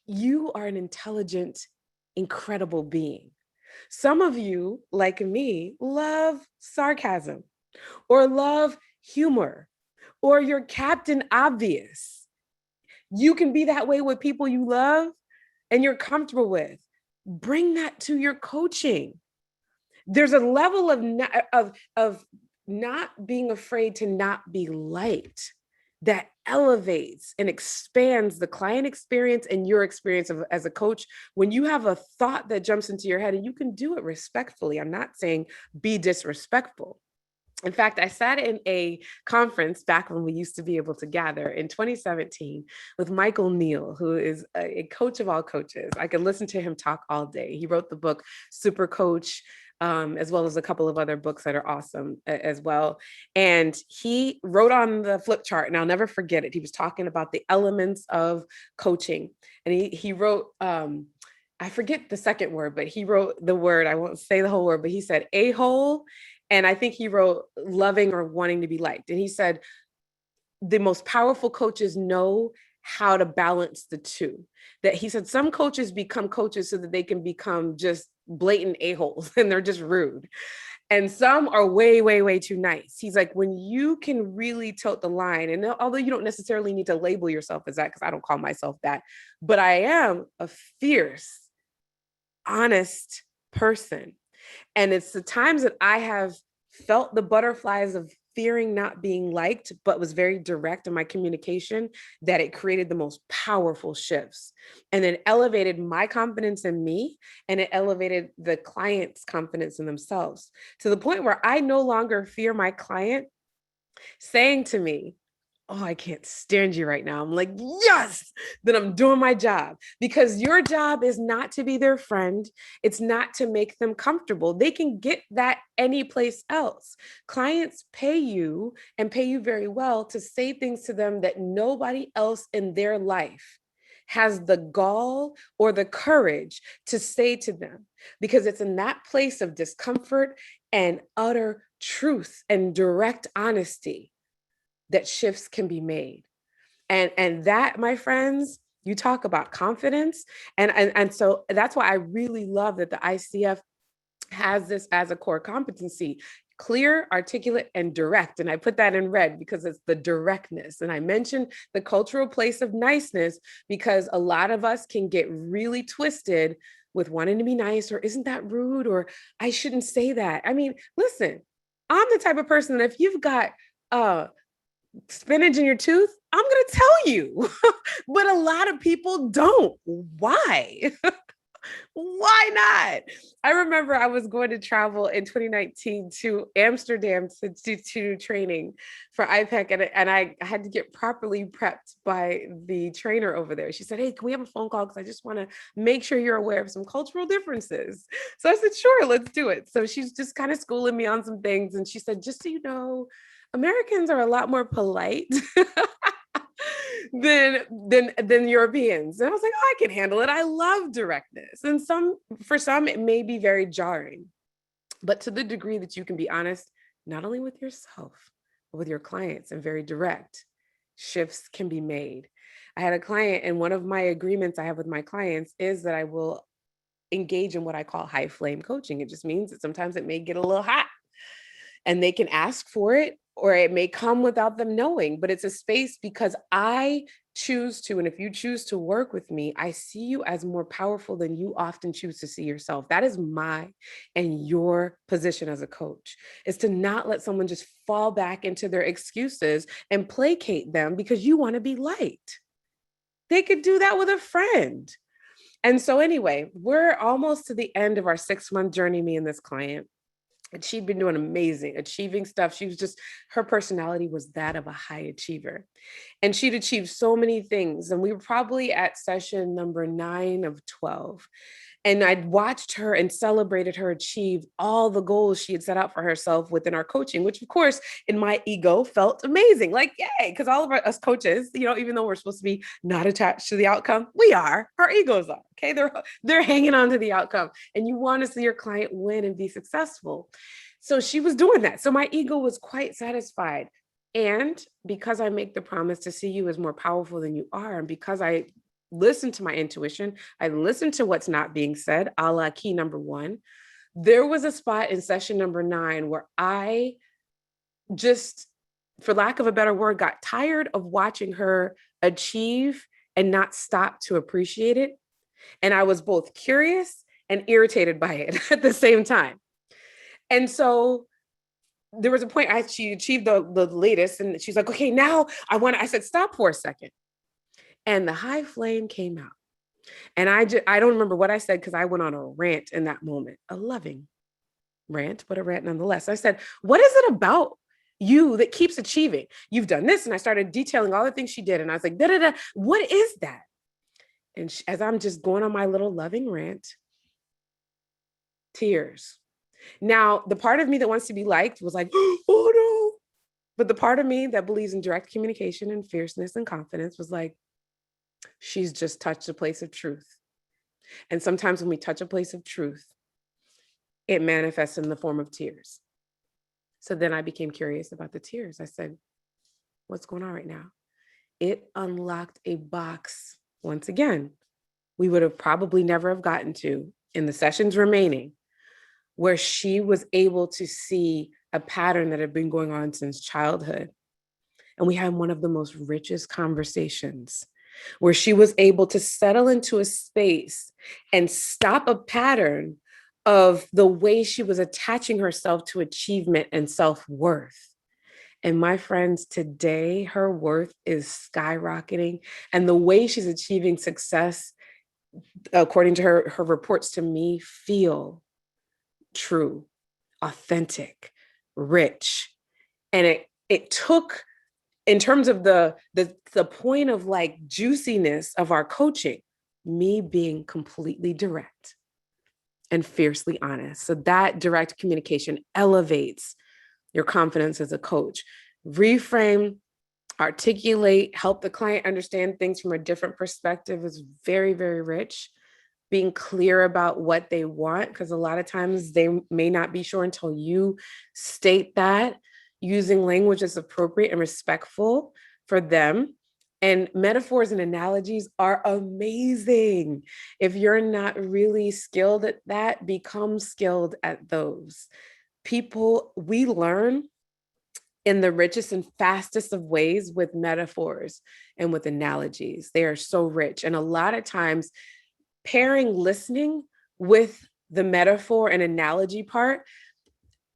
You are an intelligent, incredible being. Some of you, like me, love sarcasm or love humor, or you're Captain Obvious. You can be that way with people you love and you're comfortable with. Bring that to your coaching. There's a level of not being afraid to not be liked that elevates and expands the client experience and your experience as a coach. When you have a thought that jumps into your head, and you can do it respectfully. I'm not saying be disrespectful. In fact, I sat in a conference back when we used to be able to gather in 2017 with Michael Neal, who is a coach of all coaches. I could listen to him talk all day. He wrote the book Super Coach, as well as a couple of other books that are awesome as well. And he wrote on the flip chart, and I'll never forget it. He was talking about the elements of coaching. And he wrote, I forget the second word, but he wrote the word, I won't say the whole word, but he said a-hole. And I think he wrote loving or wanting to be liked. And he said, the most powerful coaches know how to balance the two. That he said, some coaches become coaches so that they can become just blatant a-holes and they're just rude. And some are way, way, way too nice. He's like, when you can really tilt the line, and although you don't necessarily need to label yourself as that, because I don't call myself that, but I am a fierce, honest person. And it's the times that I have felt the butterflies of fearing not being liked, but was very direct in my communication, that it created the most powerful shifts. And it elevated my confidence in me, and it elevated the client's confidence in themselves, to the point where I no longer fear my client saying to me, oh, I can't stand you right now. I'm like, yes, then I'm doing my job, because your job is not to be their friend. It's not to make them comfortable. They can get that any place else. Clients pay you, and pay you very well, to say things to them that nobody else in their life has the gall or the courage to say to them, because it's in that place of discomfort and utter truth and direct honesty that shifts can be made. And that, my friends, you talk about confidence. And so that's why I really love that the ICF has this as a core competency: clear, articulate, and direct. And I put that in red because it's the directness. And I mentioned the cultural place of niceness because a lot of us can get really twisted with wanting to be nice, or isn't that rude, or I shouldn't say that. I mean, listen, I'm the type of person that if you've got spinach in your tooth, I'm going to tell you. But a lot of people don't. Why? Why not? I remember I was going to travel in 2019 to Amsterdam to training for IPEC, and I had to get properly prepped by the trainer over there. She said, hey, can we have a phone call? Because I just want to make sure you're aware of some cultural differences. So I said, sure, let's do it. So she's just kind of schooling me on some things. And she said, just so you know, Americans are a lot more polite than Europeans. And I was like, oh, I can handle it. I love directness. And for some, it may be very jarring, but to the degree that you can be honest, not only with yourself, but with your clients, and very direct, shifts can be made. I had a client, and one of my agreements I have with my clients is that I will engage in what I call high flame coaching. It just means that sometimes it may get a little hot, and they can ask for it, or it may come without them knowing, but it's a space because I choose to. And if you choose to work with me, I see you as more powerful than you often choose to see yourself. That is my and your position as a coach, is to not let someone just fall back into their excuses and placate them because you want to be liked. They could do that with a friend. And so anyway, we're almost to the end of our 6-month journey, me and this client. And she'd been doing amazing, achieving stuff. Her personality was that of a high achiever. And she'd achieved so many things. And we were probably at session number 9 of 12. And I'd watched her and celebrated her achieve all the goals she had set out for herself within our coaching, which of course in my ego felt amazing. Like, yay, because all of us coaches, even though we're supposed to be not attached to the outcome, we are, our egos are, okay? They're hanging on to the outcome, and you want to see your client win and be successful. So she was doing that. So my ego was quite satisfied. And because I make the promise to see you as more powerful than you are, and because I listen to my intuition, I listen to what's not being said, a la key number 1, there was a spot in session number 9 where I just, for lack of a better word, got tired of watching her achieve and not stop to appreciate it. And I was both curious and irritated by it at the same time. And so there was a point she achieved the latest, and she's like, okay, now I said, stop for a second. And the high flame came out. And I don't remember what I said, because I went on a rant in that moment, a loving rant, but a rant nonetheless. I said, what is it about you that keeps achieving? You've done this. And I started detailing all the things she did. And I was like, da, da, da, what is that? And as I'm just going on my little loving rant, tears. Now, the part of me that wants to be liked was like, oh no. But the part of me that believes in direct communication and fierceness and confidence was like, she's just touched a place of truth. And sometimes when we touch a place of truth, it manifests in the form of tears. So then I became curious about the tears. I said, what's going on right now? It unlocked a box once again we would have probably never have gotten to in the sessions remaining, where she was able to see a pattern that had been going on since childhood. And we had one of the most richest conversations where she was able to settle into a space and stop a pattern of the way she was attaching herself to achievement and self-worth. And my friends, today, her worth is skyrocketing. And the way she's achieving success, according to her reports to me, feel true, authentic, rich. And it took, in terms of the point of like juiciness of our coaching, me being completely direct and fiercely honest. So that direct communication elevates your confidence as a coach. Reframe, articulate, help the client understand things from a different perspective is very, very rich. Being clear about what they want, because a lot of times they may not be sure until you state that. Using language that's appropriate and respectful for them. And metaphors and analogies are amazing. If you're not really skilled at that, become skilled at those. We learn in the richest and fastest of ways with metaphors and with analogies. They are so rich. And a lot of times, pairing listening with the metaphor and analogy part,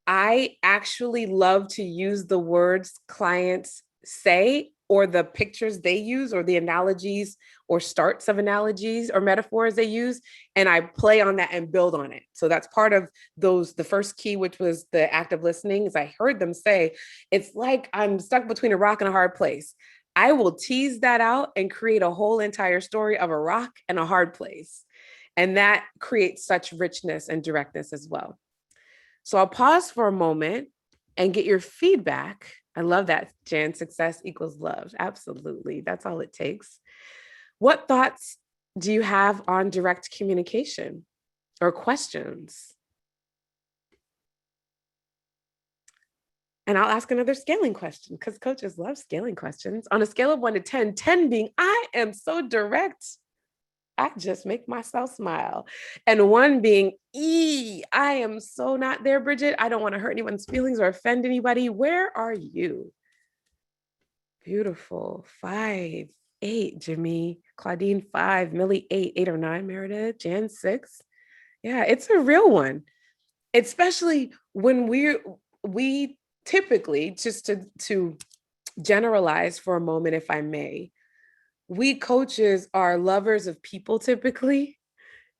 I actually love to use the words clients say, or the pictures they use, or the analogies or starts of analogies or metaphors they use. And I play on that and build on it. So that's part of the first key, which was the active listening, is I heard them say, it's like I'm stuck between a rock and a hard place. I will tease that out and create a whole entire story of a rock and a hard place. And that creates such richness and directness as well. So I'll pause for a moment and get your feedback. I love that, Jan. Success equals love. Absolutely. That's all it takes. What thoughts do you have on direct communication or questions? And I'll ask another scaling question, because coaches love scaling questions. On a scale of 1 to 10, 10 being I am so direct, I just make myself smile. And 1 being, I am so not there, Bridgette. I don't want to hurt anyone's feelings or offend anybody. Where are you? Beautiful. 5, 8, Jimmy. Claudine, 5, Millie, 8, 8 or 9, Meredith, Jan, 6. Yeah, it's a real one. Especially when we typically, just to generalize for a moment, if I may, we coaches are lovers of people typically,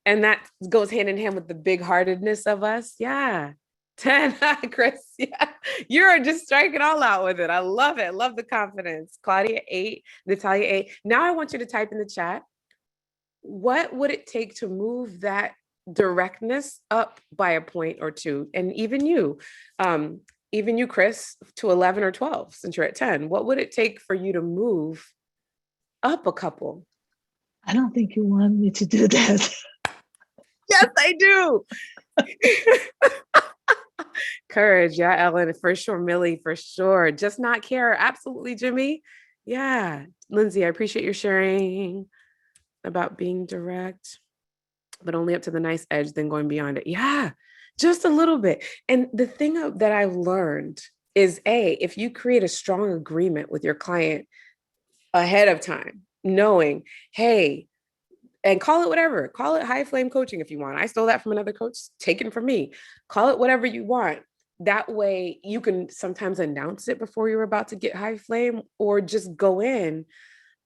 and that goes hand in hand with the big heartedness of us. Yeah. 10, Chris. Yeah, you're just striking all out with it. I love it. Love the confidence. Claudia, 8, Natalia, 8. Now I want you to type in the chat, what would it take to move that directness up by a point or two? And even you, Chris, to 11 or 12, since you're at 10, what would it take for you to move up a couple? I don't think you want me to do that. Yes, I do. Courage. Yeah, Ellen, for sure. Millie, for sure. Just not care. Absolutely, Jimmy. Yeah. Lindsay, I appreciate your sharing about being direct, but only up to the nice edge, then going beyond it. Yeah, just a little bit. And the thing that I've learned is, if you create a strong agreement with your client ahead of time, knowing, hey, and call it whatever, call it high flame coaching if you want. I stole that from another coach, taken from me. Call it whatever you want. That way you can sometimes announce it before you're about to get high flame, or just go in.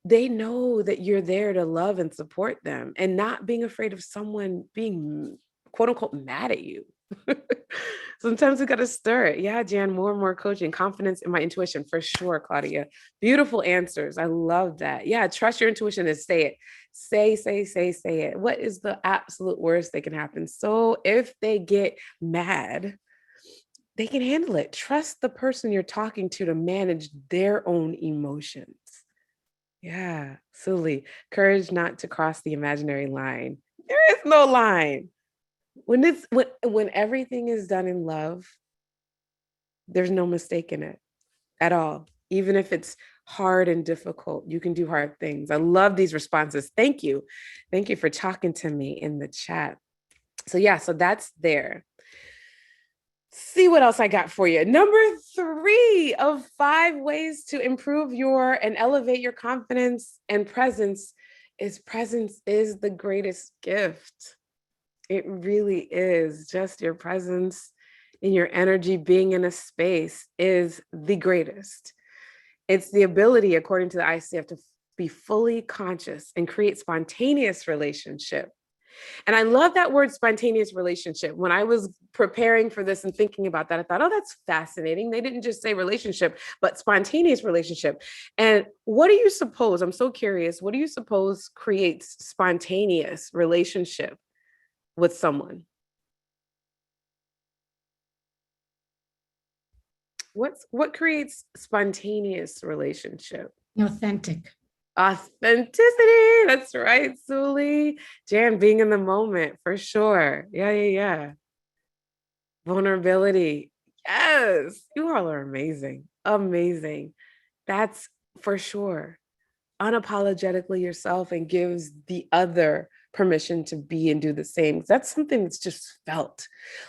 They know that you're there to love and support them, and not being afraid of someone being quote unquote mad at you. Sometimes we got to stir it. Yeah, Jan, more and more coaching, confidence in my intuition, for sure, Claudia. Beautiful answers. I love that. Yeah, trust your intuition and say it. Say it. What is the absolute worst that can happen? So if they get mad, they can handle it. Trust the person you're talking to manage their own emotions. Yeah, absolutely. Courage not to cross the imaginary line. There is no line. When everything is done in love, there's no mistake in it at all. Even if it's hard and difficult, you can do hard things. I love these responses. Thank you. Thank you for talking to me in the chat. So yeah, so that's there. See what else I got for you. Number 3 of 5 ways to improve and elevate your confidence and presence is the greatest gift. It really is. Just your presence and your energy being in a space is the greatest. It's the ability, according to the ICF, to be fully conscious and create spontaneous relationship. And I love that word, spontaneous relationship. When I was preparing for this and thinking about that, I thought, oh, that's fascinating. They didn't just say relationship, but spontaneous relationship. And what do you suppose? I'm so curious. What do you suppose creates spontaneous relationship with someone? What creates spontaneous relationship? Authentic. Authenticity. That's right, Suli. Jan, being in the moment, for sure. Yeah. Vulnerability. Yes. You all are amazing. Amazing. That's for sure. Unapologetically yourself, and gives the other permission to be and do the same. That's something that's just felt.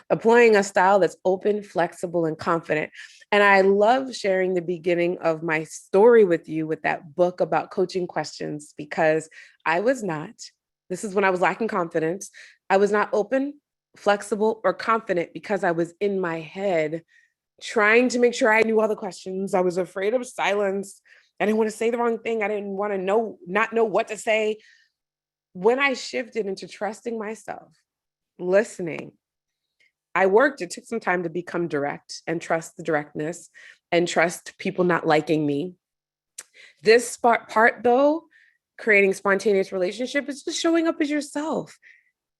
Applying a style that's open, flexible, and confident. And I love sharing the beginning of my story with you with that book about coaching questions, because this is when I was lacking confidence. I was not open, flexible, or confident because I was in my head trying to make sure I knew all the questions. I was afraid of silence. I didn't want to say the wrong thing. I didn't want to not know what to say. When I shifted into trusting myself, listening, it took some time to become direct and trust the directness and trust people not liking me. This part though, creating spontaneous relationship, is just showing up as yourself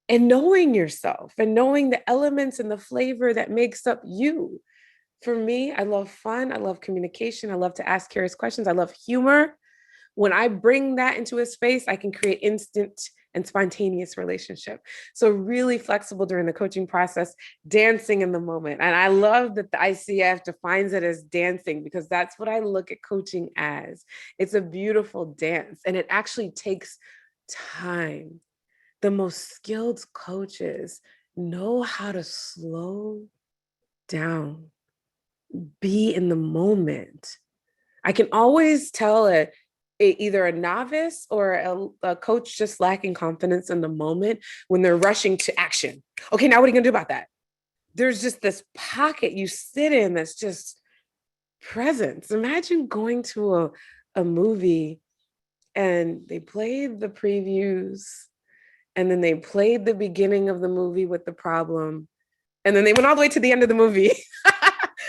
and knowing yourself and knowing the elements and the flavor that makes up you. For me, I love fun. I love communication. I love to ask curious questions. I love humor. When I bring that into a space, I can create instant and spontaneous relationship. So really flexible during the coaching process, dancing in the moment. And I love that the ICF defines it as dancing, because that's what I look at coaching as. It's a beautiful dance, and it actually takes time. The most skilled coaches know how to slow down, be in the moment. I can always tell either a novice or a coach just lacking confidence in the moment when they're rushing to action. Okay, now what are you gonna do about that? There's just this pocket you sit in that's just presence. Imagine going to a movie and they played the previews and then they played the beginning of the movie with the problem. And then they went all the way to the end of the movie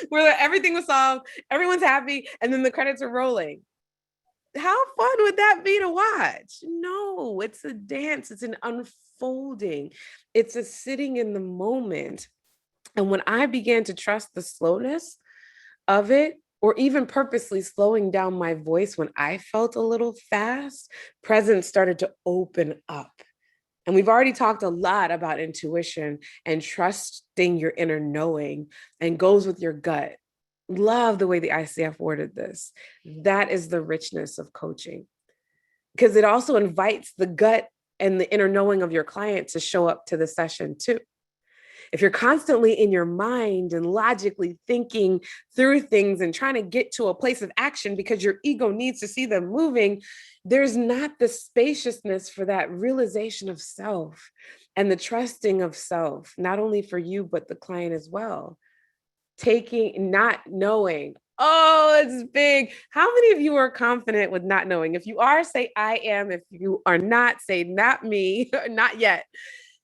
where everything was solved, everyone's happy, and then the credits are rolling. How fun would that be to watch? No, it's a dance. It's an unfolding. It's a sitting in the moment. And when I began to trust the slowness of it, or even purposely slowing down my voice when I felt a little fast, presence started to open up. And we've already talked a lot about intuition and trusting your inner knowing and goes with your gut. Love the way the ICF worded this. That is the richness of coaching, because it also invites the gut and the inner knowing of your client to show up to the session too. If you're constantly in your mind and logically thinking through things and trying to get to a place of action because your ego needs to see them moving, there's not the spaciousness for that realization of self and the trusting of self, not only for you, but the client as well. Not knowing. Oh, it's big. How many of you are confident with not knowing? If you are, say I am. If you are not, say not me, not yet.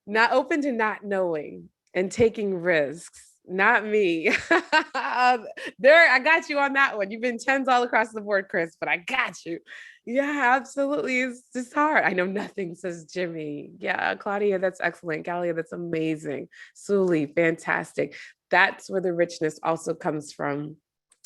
Not open to not knowing and taking risks. Not me. I got you on that one. You've been 10s all across the board, Chris, but I got you. Yeah, absolutely. It's just hard. I know nothing, says Jimmy. Yeah, Claudia, that's excellent. Galia, that's amazing. Suli, fantastic. That's where the richness also comes from.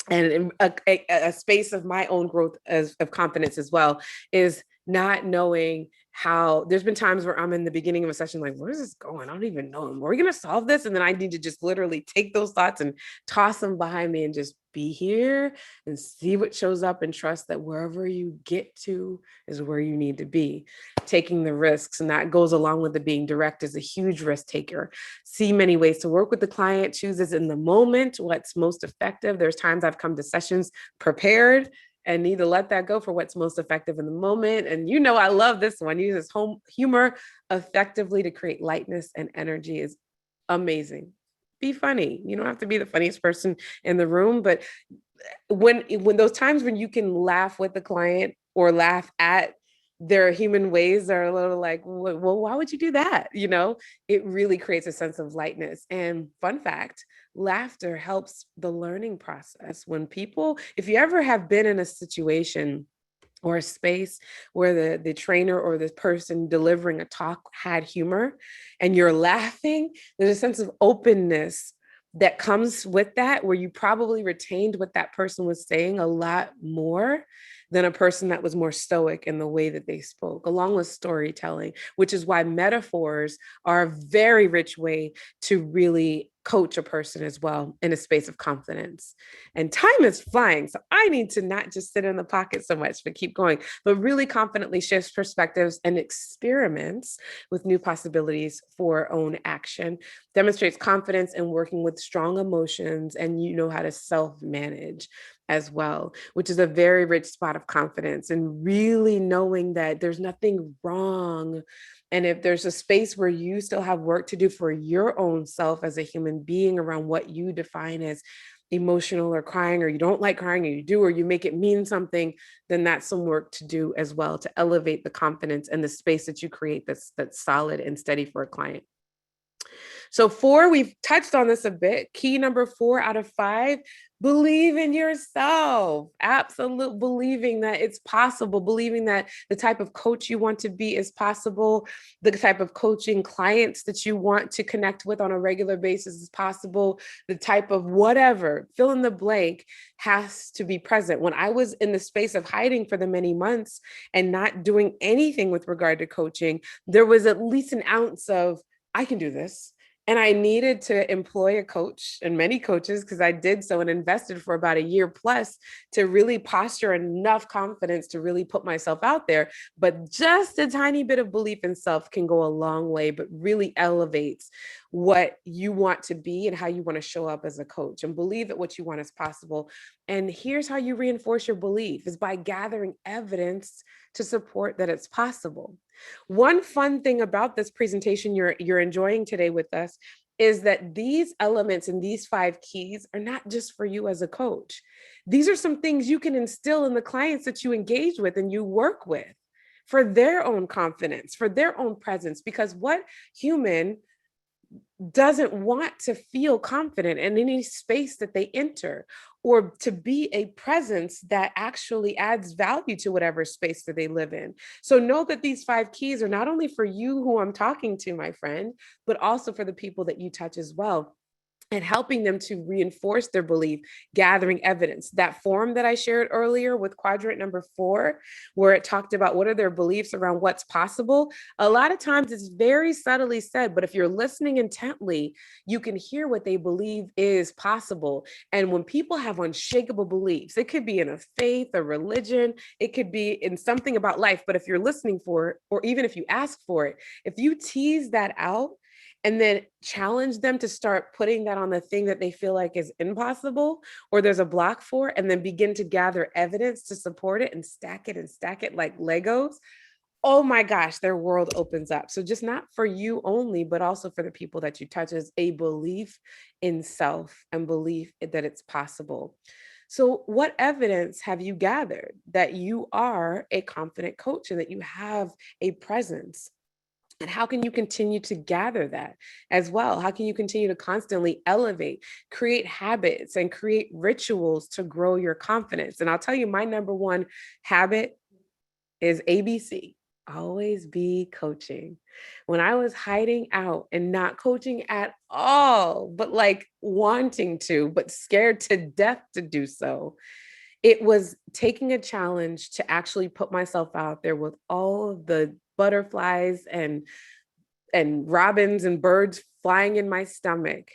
And a space of my own growth of confidence as well is not knowing how. There's been times where I'm in the beginning of a session like, where is this going? I don't even know. Are we going to solve this? And then I need to just literally take those thoughts and toss them behind me and just be here and see what shows up and trust that wherever you get to is where you need to be. Taking the risks, and that goes along with the being direct, is a huge risk taker. See many ways to work with the client, chooses in the moment what's most effective. There's times I've come to sessions prepared and need to let that go for what's most effective in the moment. And I love this one. Uses humor effectively to create lightness and energy is amazing. Be funny. You don't have to be the funniest person in the room, but when those times when you can laugh with the client or laugh at their human ways are a little like, well, why would you do that? It really creates a sense of lightness. And fun fact, laughter helps the learning process. If you ever have been in a situation or a space where the trainer or the person delivering a talk had humor and you're laughing, there's a sense of openness that comes with that, where you probably retained what that person was saying a lot more than a person that was more stoic in the way that they spoke, along with storytelling, which is why metaphors are a very rich way to really coach a person as well in a space of confidence. And time is flying, so I need to not just sit in the pocket so much, but keep going, but really confidently shifts perspectives and experiments with new possibilities for own action, demonstrates confidence in working with strong emotions, and how to self-manage as well, which is a very rich spot of confidence, and really knowing that there's nothing wrong. And if there's a space where you still have work to do for your own self as a human being around what you define as emotional or crying, or you don't like crying, or you do, or you make it mean something, then that's some work to do as well to elevate the confidence and the space that you create that's solid and steady for a client. So 4, we've touched on this a bit. Key number 4 out of 5, believe in yourself. Absolute believing that it's possible, believing that the type of coach you want to be is possible, the type of coaching clients that you want to connect with on a regular basis is possible, the type of whatever, fill in the blank, has to be present. When I was in the space of hiding for the many months and not doing anything with regard to coaching, there was at least an ounce of, I can do this. And I needed to employ a coach and many coaches, because I did so and invested for about a year plus to really posture enough confidence to really put myself out there. But just a tiny bit of belief in self can go a long way, but really elevates what you want to be and how you want to show up as a coach, and believe that what you want is possible. And here's how you reinforce your belief, is by gathering evidence to support that it's possible. One fun thing about this presentation you're enjoying today with us is that these elements and these 5 keys are not just for you as a coach. These are some things you can instill in the clients that you engage with and you work with for their own confidence, for their own presence, because what human doesn't want to feel confident in any space that they enter, or to be a presence that actually adds value to whatever space that they live in. So know that these 5 keys are not only for you who I'm talking to, my friend, but also for the people that you touch as well, and helping them to reinforce their belief, gathering evidence. That form that I shared earlier with quadrant number 4, where it talked about what are their beliefs around what's possible. A lot of times it's very subtly said, but if you're listening intently, you can hear what they believe is possible. And when people have unshakable beliefs, it could be in a faith, a religion, it could be in something about life, but if you're listening for it, or even if you ask for it, if you tease that out, and then challenge them to start putting that on the thing that they feel like is impossible or there's a block for, and then begin to gather evidence to support it and stack it like Legos. Oh my gosh, their world opens up. So just not for you only, but also for the people that you touch, is a belief in self and belief that it's possible. So what evidence have you gathered that you are a confident coach and that you have a presence? And how can you continue to gather that as well? How can you continue to constantly elevate, create habits, and create rituals to grow your confidence? And I'll tell you, my number one habit is ABC, always be coaching. When I was hiding out and not coaching at all, but like wanting to, but scared to death to do so, it was taking a challenge to actually put myself out there with all of the butterflies and robins and birds flying in my stomach,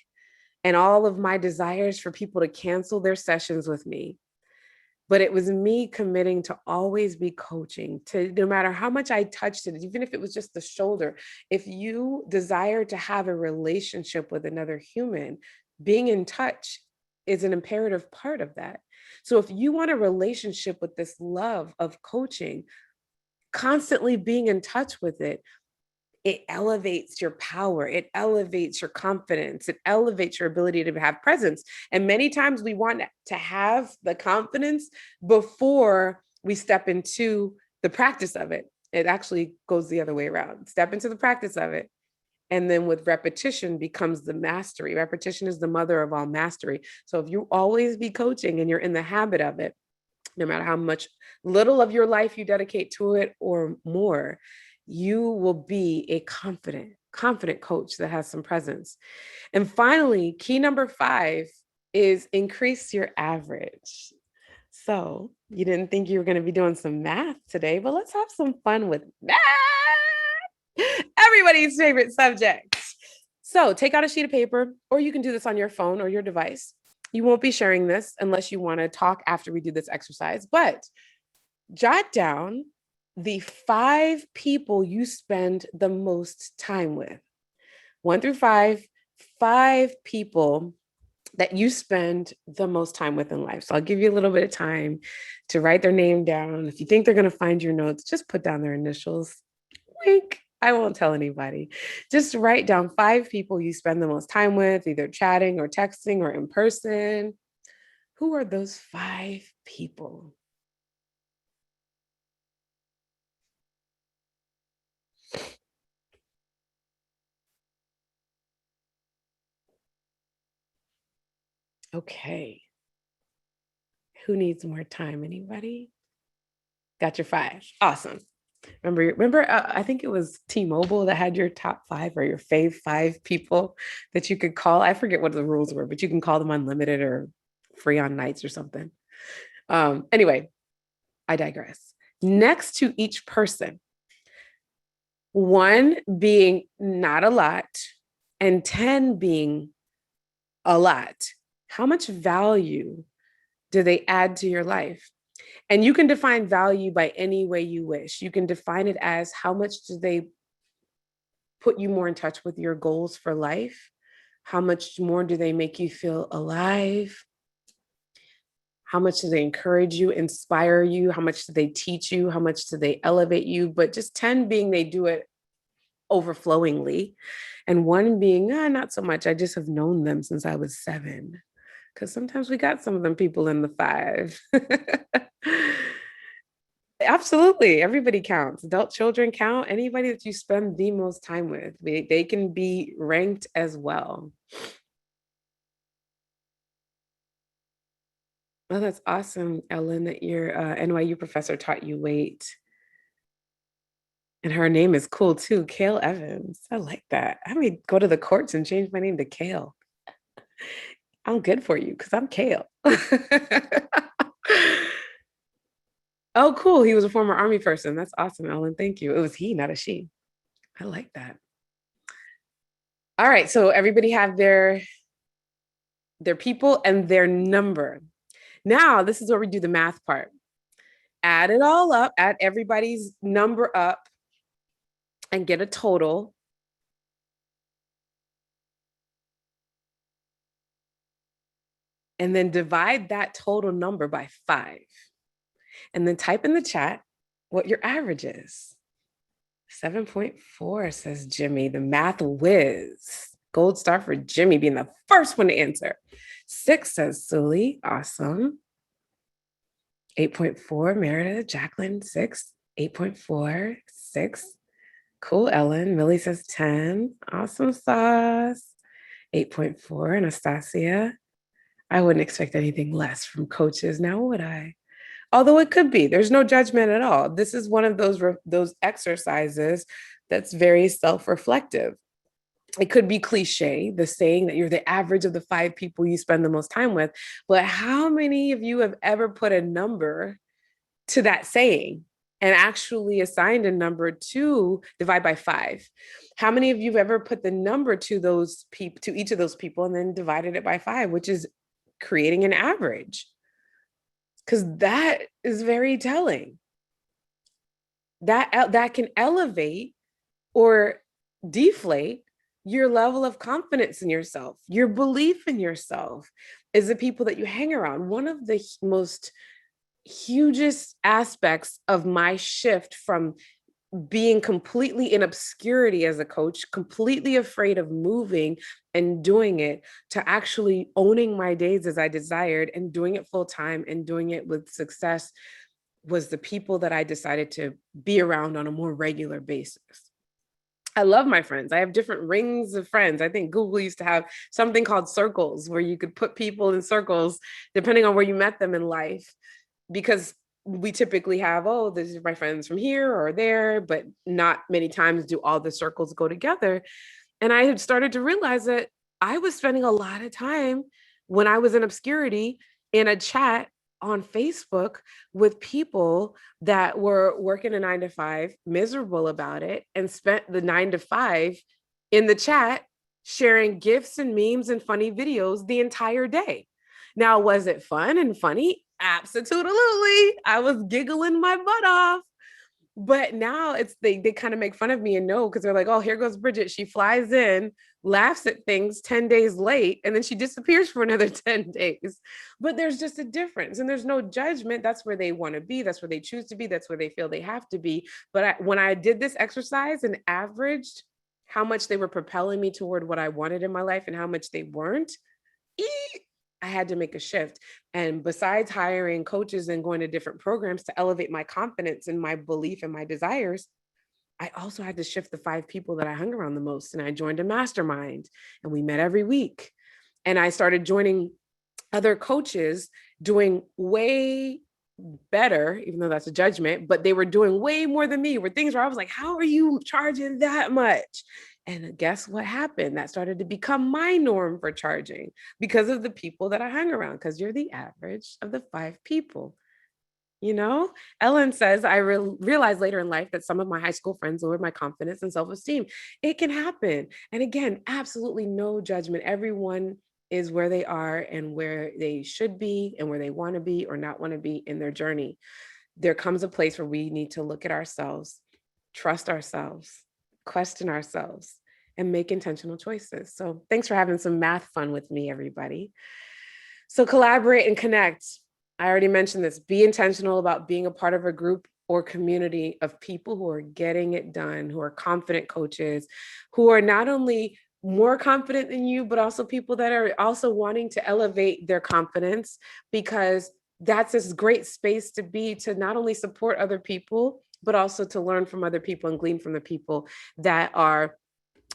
and all of my desires for people to cancel their sessions with me. But it was me committing to always be coaching, to no matter how much I touched it, even if it was just the shoulder. If you desire to have a relationship with another human, being in touch is an imperative part of that. So if you want a relationship with this love of coaching, constantly being in touch with it, it elevates your power, it elevates your confidence, it elevates your ability to have presence. And many times we want to have the confidence before we step into the practice of it. It actually goes the other way around. Step into the practice of it. And then with repetition becomes the mastery. Repetition is the mother of all mastery. So if you always be coaching and you're in the habit of it, no matter how much little of your life you dedicate to it or more, you will be a confident coach that has some presence. And finally, key number 5 is increase your average. So you didn't think you were going to be doing some math today, but let's have some fun with math. Everybody's favorite subject. So take out a sheet of paper, or you can do this on your phone or your device. You won't be sharing this unless you want to talk after we do this exercise, but jot down the 5 people you spend the most time with. 1 through 5, 5 people that you spend the most time with in life. So I'll give you a little bit of time to write their name down. If you think they're going to find your notes, just put down their initials. Wink. I won't tell anybody. Just write down 5 people you spend the most time with, either chatting or texting or in person. Who are those 5 people? Okay. Who needs more time? Anybody? Got your 5. Awesome. Remember, I think it was T-Mobile that had your top 5 or your fave 5 people that you could call. I forget what the rules were, but you can call them unlimited or free on nights or something. Anyway, I digress. Next to each person, 1 being not a lot and 10 being a lot, how much value do they add to your life? And you can define value by any way you wish. You can define it as how much do they put you more in touch with your goals for life? How much more do they make you feel alive? How much do they encourage you, inspire you? How much do they teach you? How much do they elevate you? But just 10 being they do it overflowingly. And 1 being, not so much. I just have known them since I was 7. Because sometimes we got some of them people in the 5. Absolutely. Everybody counts. Adult children count. Anybody that you spend the most time with, they can be ranked as well. Oh, that's awesome, Ellen, that your NYU professor taught you weight. And her name is cool too, Kale Evans. I like that. I may go to the courts and change my name to Kale. I'm good for you because I'm Kale. Oh, cool. He was a former Army person. That's awesome, Ellen. Thank you. It was he, not a she. I like that. All right. So everybody have their people and their number. Now, this is where we do the math part. Add it all up, add everybody's number up, and get a total. And then divide that total number by 5. And then type in the chat what your average is. 7.4, says Jimmy, the math whiz. Gold star for Jimmy being the first one to answer. 6, says Sully. Awesome. 8.4, Meredith, Jacqueline, 6. 8.4, 6. Cool, Ellen. Millie says 10. Awesome sauce. 8.4, Anastasia. I wouldn't expect anything less from coaches now, would I? Although it could be. There's no judgment at all. This is one of those exercises that's very self-reflective. It could be cliche, the saying that you're the average of the 5 people you spend the most time with. But how many of you have ever put a number to that saying and actually assigned a number to divide by 5? How many of you have ever put the number to those people, to each of those people, and then divided it by 5, which is creating an average? Because that is very telling. That can elevate or deflate your level of confidence in yourself, your belief in yourself, is the people that you hang around. One of the most hugest aspects of my shift from being completely in obscurity as a coach, completely afraid of moving and doing it, to actually owning my days as I desired and doing it full time and doing it with success, was the people that I decided to be around on a more regular basis. I love my friends. I have different rings of friends. I think Google used to have something called circles, where you could put people in circles depending on where you met them in life, because we typically have, oh, these are my friends from here or there, but not many times do all the circles go together. And I had started to realize that I was spending a lot of time when I was in obscurity in a chat on Facebook with people that were working a 9 to 5, miserable about it, and spent the 9 to 5 in the chat sharing gifs and memes and funny videos the entire day. Now, was it fun and funny? Absolutely. I was giggling my butt off. But now they kind of make fun of me and know, because they're like, oh, here goes Bridgette. She flies in, laughs at things 10 days late, and then she disappears for another 10 days. But there's just a difference, and there's no judgment. That's where they want to be. That's where they choose to be. That's where they feel they have to be. But when I did this exercise and averaged how much they were propelling me toward what I wanted in my life and how much they weren't, I had to make a shift. And besides hiring coaches and going to different programs to elevate my confidence and my belief and my desires, I also had to shift the 5 people that I hung around the most. And I joined a mastermind, and we met every week. And I started joining other coaches doing way better, even though that's a judgment, but they were doing way more than me, were things where I was like, how are you charging that much? And guess what happened? That started to become my norm for charging, because of the people that I hung around, because you're the average of the 5 people. You know, Ellen says, I realized later in life that some of my high school friends lowered my confidence and self-esteem. It can happen. And again, absolutely no judgment. Everyone is where they are and where they should be and where they want to be or not want to be in their journey. There comes a place where we need to look at ourselves, trust ourselves, question ourselves, and make intentional choices. So thanks for having some math fun with me, everybody. So collaborate and connect. I already mentioned this. Be intentional about being a part of a group or community of people who are getting it done, who are confident coaches, who are not only more confident than you, but also people that are also wanting to elevate their confidence, because that's this great space to be, to not only support other people, but also to learn from other people and glean from the people that are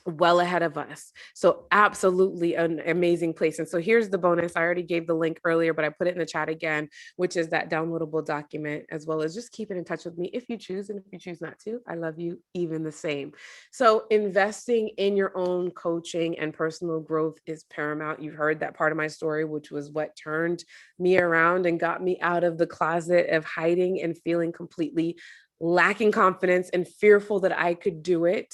well ahead of us. So absolutely an amazing place. And so here's the bonus. I already gave the link earlier, but I put it in the chat again, which is that downloadable document, as well as just keeping in touch with me if you choose. And if you choose not to, I love you even the same. So investing in your own coaching and personal growth is paramount. You've heard that part of my story, which was what turned me around and got me out of the closet of hiding and feeling completely lacking confidence and fearful that I could do it,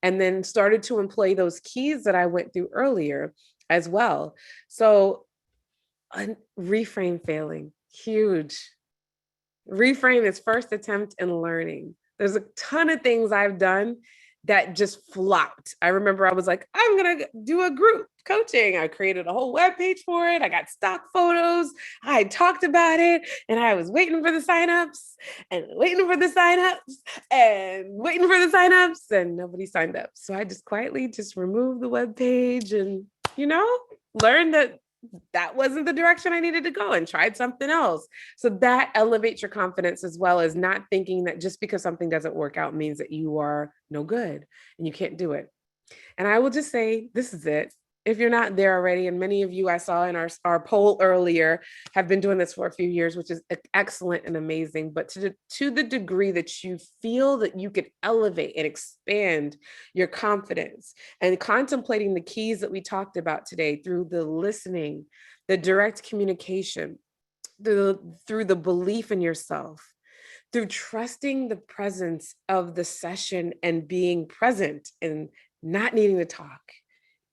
and then started to employ those keys that I went through earlier as well. So reframe failing, huge. Reframe is first attempt in learning. There's a ton of things I've done that just flopped. I remember I was like, I'm going to do a group coaching. I created a whole web page for it. I got stock photos. I talked about it, and I was waiting for the signups and waiting for the signups and waiting for the signups, and nobody signed up. So I just quietly just removed the web page and, learned that that wasn't the direction I needed to go, and tried something else. So that elevates your confidence, as well as not thinking that just because something doesn't work out means that you are no good and you can't do it. And I will just say, this is it. If you're not there already, and many of you I saw in our poll earlier have been doing this for a few years, which is excellent and amazing, but to the degree that you feel that you could elevate and expand your confidence, and contemplating the keys that we talked about today through the listening, the direct communication, through the belief in yourself, through trusting the presence of the session and being present and not needing to talk,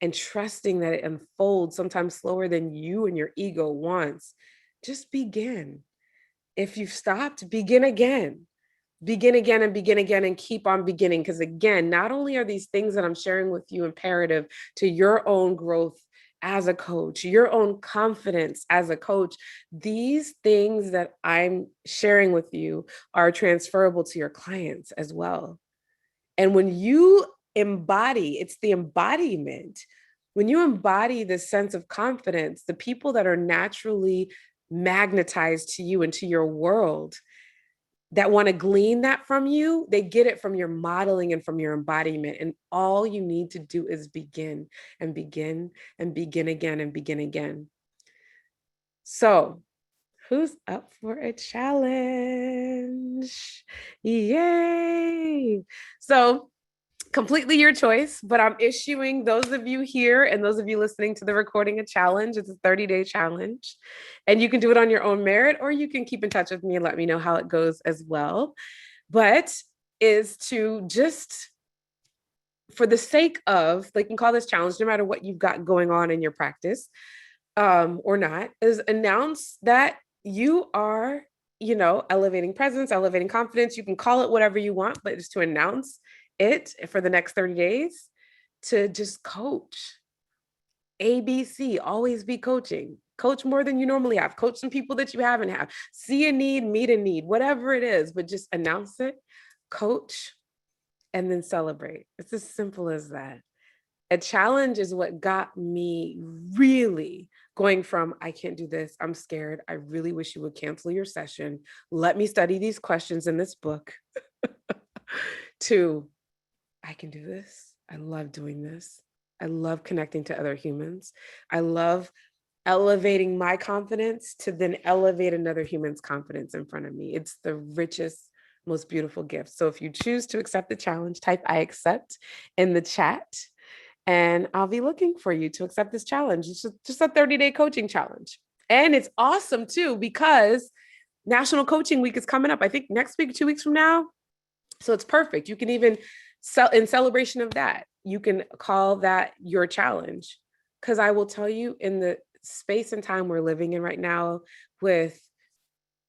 and trusting that it unfolds sometimes slower than you and your ego wants, just begin. If you've stopped, begin again. Begin again and begin again, and keep on beginning. Because again, not only are these things that I'm sharing with you imperative to your own growth as a coach, your own confidence as a coach, these things that I'm sharing with you are transferable to your clients as well. And when you embody, it's the embodiment. When you embody this sense of confidence, the people that are naturally magnetized to you and to your world that want to glean that from you, they get it from your modeling and from your embodiment. And all you need to do is begin and begin and begin again and begin again. So, who's up for a challenge? Yay! So, completely your choice, but I'm issuing those of you here and those of you listening to the recording a challenge. It's a 30-day challenge, and you can do it on your own merit, or you can keep in touch with me and let me know how it goes as well. But is to just, for the sake of, they can call this challenge, no matter what you've got going on in your practice or not, is announce that you are, elevating presence, elevating confidence. You can call it whatever you want, but just to announce it for the next 30 days to just coach. ABC, always be coaching. Coach more than you normally have. Coach some people that you haven't had. See a need, meet a need, whatever it is, but just announce it, coach, and then celebrate. It's as simple as that. A challenge is what got me really going from, I can't do this, I'm scared, I really wish you would cancel your session, let me study these questions in this book, to, I can do this. I love doing this. I love connecting to other humans. I love elevating my confidence to then elevate another human's confidence in front of me. It's the richest, most beautiful gift. So if you choose to accept the challenge, type I accept in the chat, and I'll be looking for you to accept this challenge. It's just a 30-day coaching challenge. And it's awesome too, because National Coaching Week is coming up, I think next week, 2 weeks from now. So it's perfect. You can even in celebration of that, you can call that your challenge. Because I will tell you, in the space and time we're living in right now with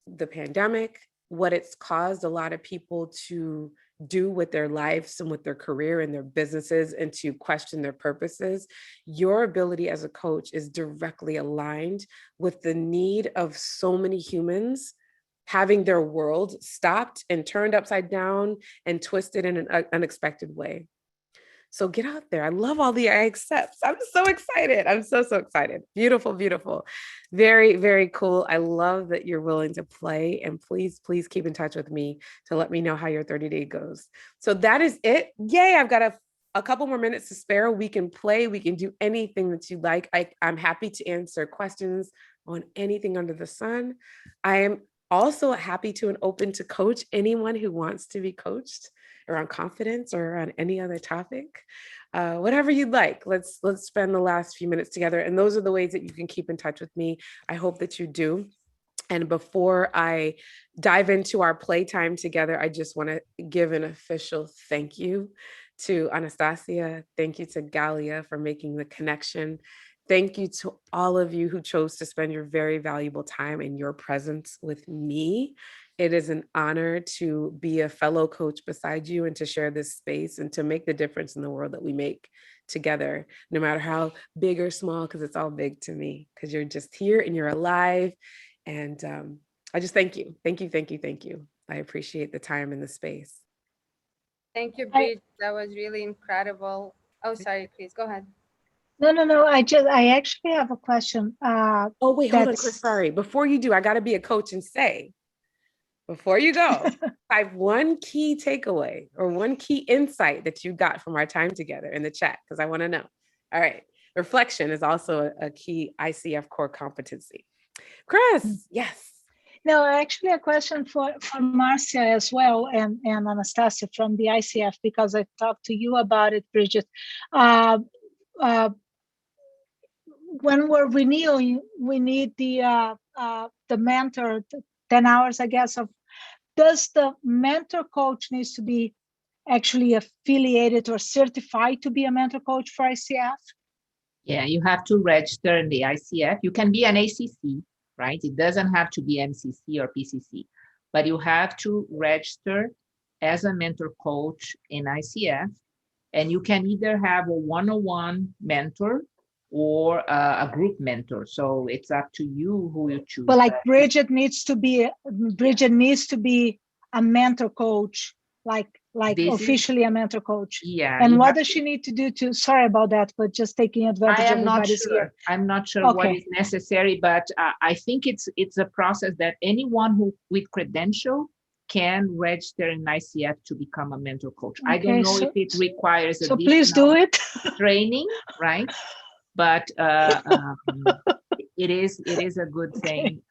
the pandemic, what it's caused a lot of people to do with their lives and with their career and their businesses, and to question their purposes, your ability as a coach is directly aligned with the need of so many humans having their world stopped and turned upside down and twisted in an unexpected way. So get out there. I love all the I accepts. I'm so excited. I'm so excited. Beautiful, beautiful. Very, very cool. I love that you're willing to play, and please keep in touch with me to let me know how your 30-day goes. So that is it. Yay. I've got a couple more minutes to spare. We can play. We can do anything that you like. I'm happy to answer questions on anything under the sun. I am also happy to and open to coach anyone who wants to be coached around confidence or on any other topic. Whatever you'd like. Let's spend the last few minutes together. And those are the ways that you can keep in touch with me. I hope that you do. And before I dive into our playtime together, I just want to give an official thank you to Anastasia. Thank you to Galia for making the connection. Thank you to all of you who chose to spend your very valuable time in your presence with me. It is an honor to be a fellow coach beside you and to share this space and to make the difference in the world that we make together, no matter how big or small, because it's all big to me, because you're just here and you're alive. And I just thank you. Thank you. I appreciate the time and the space. Thank you, Bridget. That was really incredible. Oh, sorry, please go ahead. No. I actually have a question. Oh, wait, hold on, Chris. Sorry. Before you do, I got to be a coach and say, before you go, type one key takeaway or one key insight that you got from our time together in the chat, because I want to know. All right. Reflection is also a key ICF core competency. Chris, yes. No, actually a question for Marcia as well and Anastasia from the ICF, because I talked to you about it, Bridget. When we're renewing, we need the mentor, 10 hours, I guess, of, does the mentor coach needs to be actually affiliated or certified to be a mentor coach for ICF? Yeah, you have to register in the ICF. You can be an ACC, right? It doesn't have to be MCC or PCC, but you have to register as a mentor coach in ICF. And you can either have a one-on-one mentor or a group mentor. So it's up to you who you choose. But like Bridget needs to be a mentor coach, like officially a mentor coach. Yeah. And what does she need to do to, sorry about that, but just taking advantage of everybody's here. I'm not sure what is necessary, but I think it's a process that anyone who with credential can register in ICF to become a mentor coach. I don't know if it requires so please do it. training, right? But it is a good thing.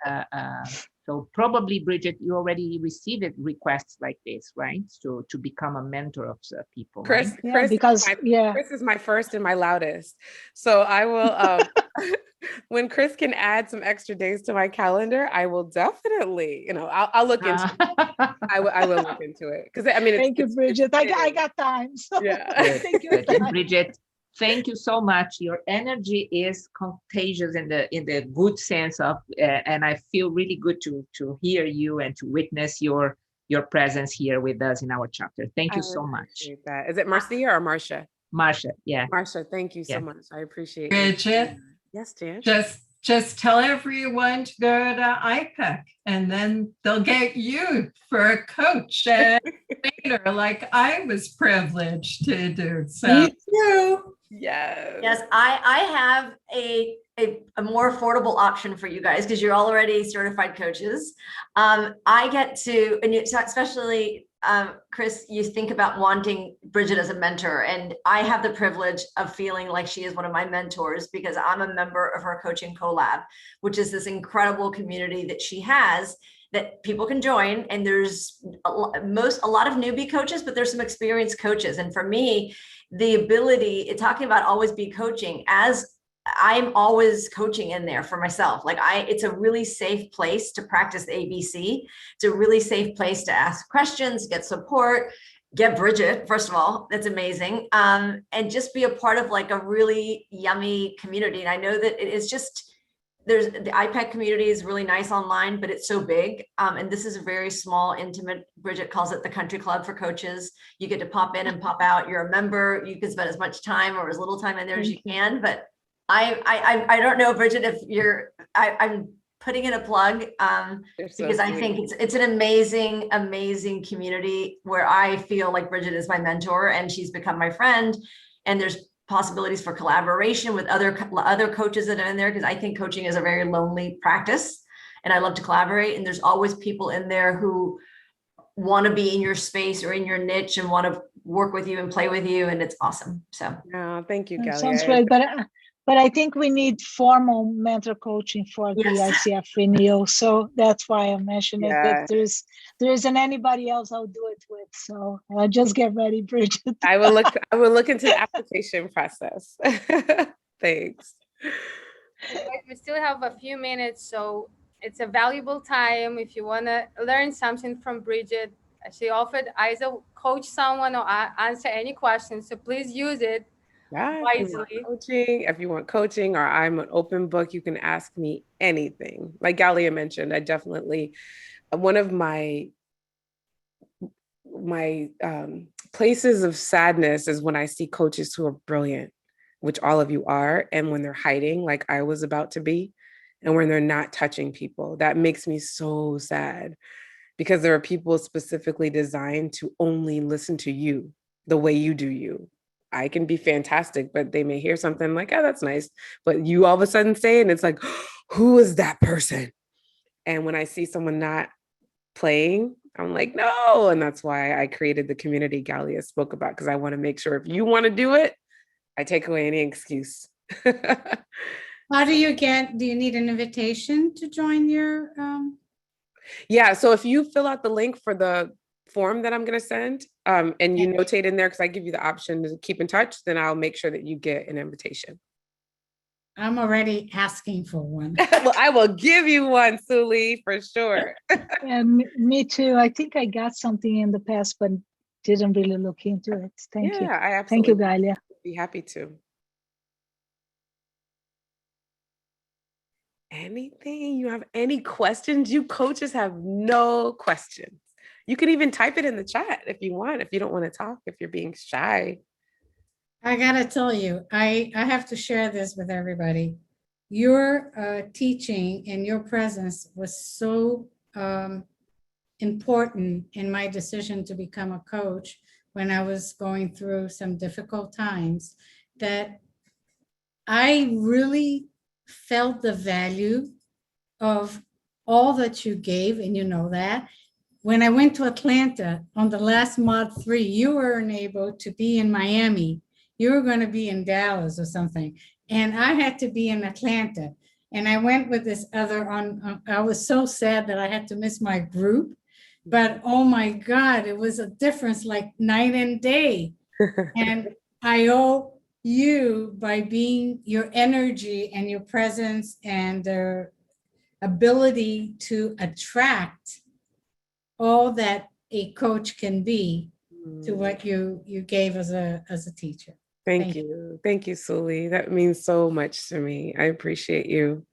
So probably, Bridget, you already received requests like this, right? So to become a mentor of people. Chris, right? Chris is my first and my loudest. So I will, when Chris can add some extra days to my calendar, I will definitely, I'll look into it. I will look into it. Because I mean, thank you, Bridget. I got time. So yeah. Thank you. Bridget, thank you so much. Your energy is contagious in the good sense of, and I feel really good to hear you and to witness your presence here with us in our chapter. Thank you so much. That. Is it Marcia or Marcia? Marcia, yeah. Marcia, thank you so much. I appreciate Bridget, it. Yes, Jan. Just tell everyone to go to IPEC, and then they'll get you for a coach and trainer, like I was privileged to do. So. Me too. Yes, I have a more affordable option for you guys because you're already certified coaches. I get to, and especially Chris, you think about wanting Bridget as a mentor, and I have the privilege of feeling like she is one of my mentors because I'm a member of her coaching collab, which is this incredible community that she has that people can join. And there's a lot of newbie coaches, but there's some experienced coaches. And for me, the ability, talking about always be coaching, as I'm always coaching in there for myself. It's a really safe place to practice the ABC. It's a really safe place to ask questions, get support, get Bridget, first of all, that's amazing. And just be a part of a really yummy community. And I know that it is just, the IPEC community is really nice online, but it's so big. And this is a very small, intimate, Bridget calls it the country club for coaches. You get to pop in and pop out. You're a member. You can spend as much time or as little time in there as you can. But I don't know, Bridget, if I'm putting in a plug because I think it's an amazing, amazing community where I feel like Bridget is my mentor and she's become my friend. and there's possibilities for collaboration with other coaches that are in there, because I think coaching is a very lonely practice, and I love to collaborate. And there's always people in there who want to be in your space or in your niche and want to work with you and play with you, and it's awesome. So thank you, That Galia. sounds great, but I think we need formal mentor coaching for the Yes. ICF renewal. So that's why I mentioned it. Yeah. That there isn't anybody else I'll do it with. So just get ready, Bridgette. I will look into the application process. Thanks. We still have a few minutes, so it's a valuable time if you want to learn something from Bridgette. She offered either coach someone or answer any questions, so please use it Yeah, wisely. if you want coaching, or I'm an open book, you can ask me anything. Like Galia mentioned, I definitely, one of my places of sadness is when I see coaches who are brilliant, which all of you are, and when they're hiding like I was about to be, and when they're not touching people. That makes me so sad, because there are people specifically designed to only listen to you the way you do you. I can be fantastic, but they may hear something like, oh, that's nice. But you all of a sudden say it, and it's like, who is that person? And when I see someone not playing, I'm like, no. And that's why I created the community Galia spoke about, because I want to make sure if you want to do it, I take away any excuse. How do you need an invitation to join your? Yeah, so if you fill out the link for the form that I'm going to send, and you notate in there, because I give you the option to keep in touch, then I'll make sure that you get an invitation. I'm already asking for one. Well, I will give you one, Suli, for sure. And me too. I think I got something in the past, but didn't really look into it. Thank you. I absolutely Thank you, Galia. Be happy to. Anything? You have any questions? You coaches have no questions. You can even type it in the chat if you want, if you don't want to talk, if you're being shy. I gotta tell you, I have to share this with everybody. Your teaching and your presence was so important in my decision to become a coach when I was going through some difficult times, that I really felt the value of all that you gave, and you know that. When I went to Atlanta on the last Mod 3, you weren't able to be in Miami. You were going to be in Dallas or something. And I had to be in Atlanta. And I went with this other I was so sad that I had to miss my group. But oh my God, it was a difference like night and day. And I owe you by being your energy and your presence and their ability to attract all that a coach can be to what you gave as a teacher. Thank you. Thank you, Suli. That means so much to me. I appreciate you.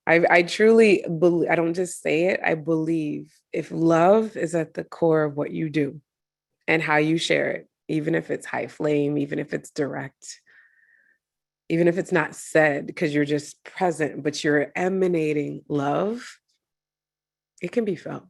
I truly believe, I don't just say it, I believe if love is at the core of what you do and how you share it, even if it's high flame, even if it's direct, even if it's not said because you're just present, but you're emanating love, it can be felt.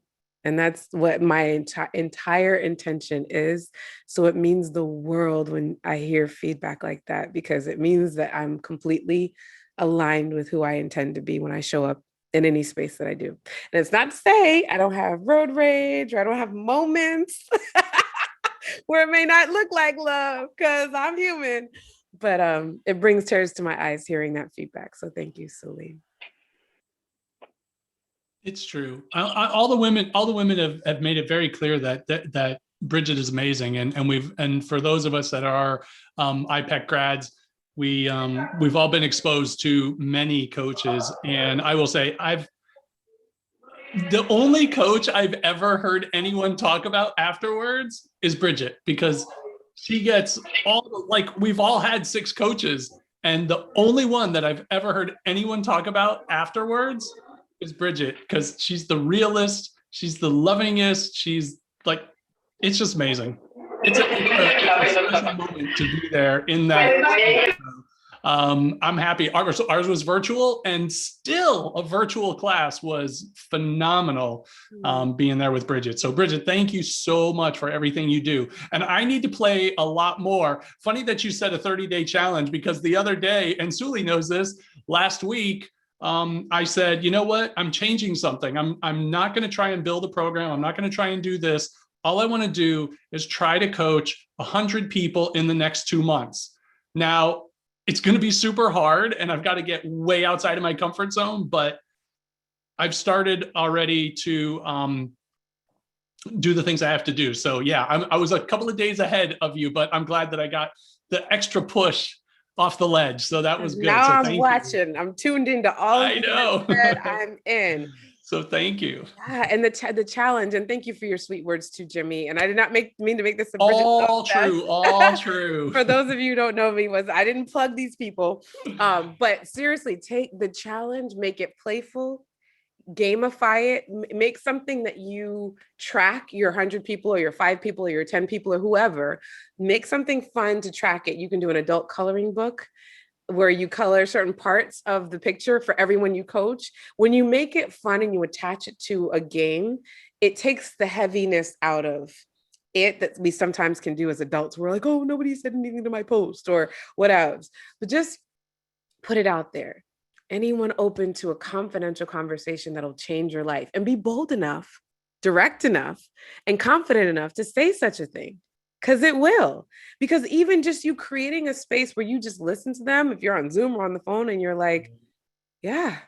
And that's what my entire intention is. So it means the world when I hear feedback like that, because it means that I'm completely aligned with who I intend to be when I show up in any space that I do. And it's not to say I don't have road rage or I don't have moments where it may not look like love, because I'm human. But it brings tears to my eyes hearing that feedback. So thank you, Suli. It's true. All the women have made it very clear that Bridgette is amazing, and for those of us that are IPEC grads, we've all been exposed to many coaches, and I will say the only coach I've ever heard anyone talk about afterwards is Bridgette, because she gets we've all had 6 coaches, and the only one that I've ever heard anyone talk about afterwards is Bridgette, because she's the realest, she's the lovingest, she's like, it's just amazing. It's a special moment to be there in that. I'm happy. Ours was virtual, and still a virtual class was phenomenal being there with Bridgette. So Bridgette, thank you so much for everything you do. And I need to play a lot more. Funny that you said a 30-day challenge, because the other day, and Suli knows this, last week, I said, you know what? I'm changing something. I'm not going to try and build a program. I'm not going to try and do this. All I want to do is try to coach 100 people in the next 2 months. Now, it's going to be super hard, and I've got to get way outside of my comfort zone, but I've started already to do the things I have to do. So yeah, I was a couple of days ahead of you, but I'm glad that I got the extra push off the ledge. So that was good. Now so I'm watching. I'm tuned into all of I know. I'm in. So thank you. Yeah, and the challenge, and thank you for your sweet words too, Jimmy. And I did not mean to make this a all true, all true. For those of you who don't know me, I didn't plug these people. But seriously, take the challenge, make it playful, gamify it, make something that you track your 100 people or your 5 people or your 10 people or whoever. Make something fun to track it. You can do an adult coloring book where you color certain parts of the picture for everyone you coach. When you make it fun and you attach it to a game, it takes the heaviness out of it that we sometimes can do as adults. We're like, oh, nobody said anything to my post or what else. But just put it out there. Anyone open to a confidential conversation that'll change your life, and be bold enough, direct enough, and confident enough to say such a thing. Because it will. Because even just you creating a space where you just listen to them, if you're on Zoom or on the phone and you're like, yeah,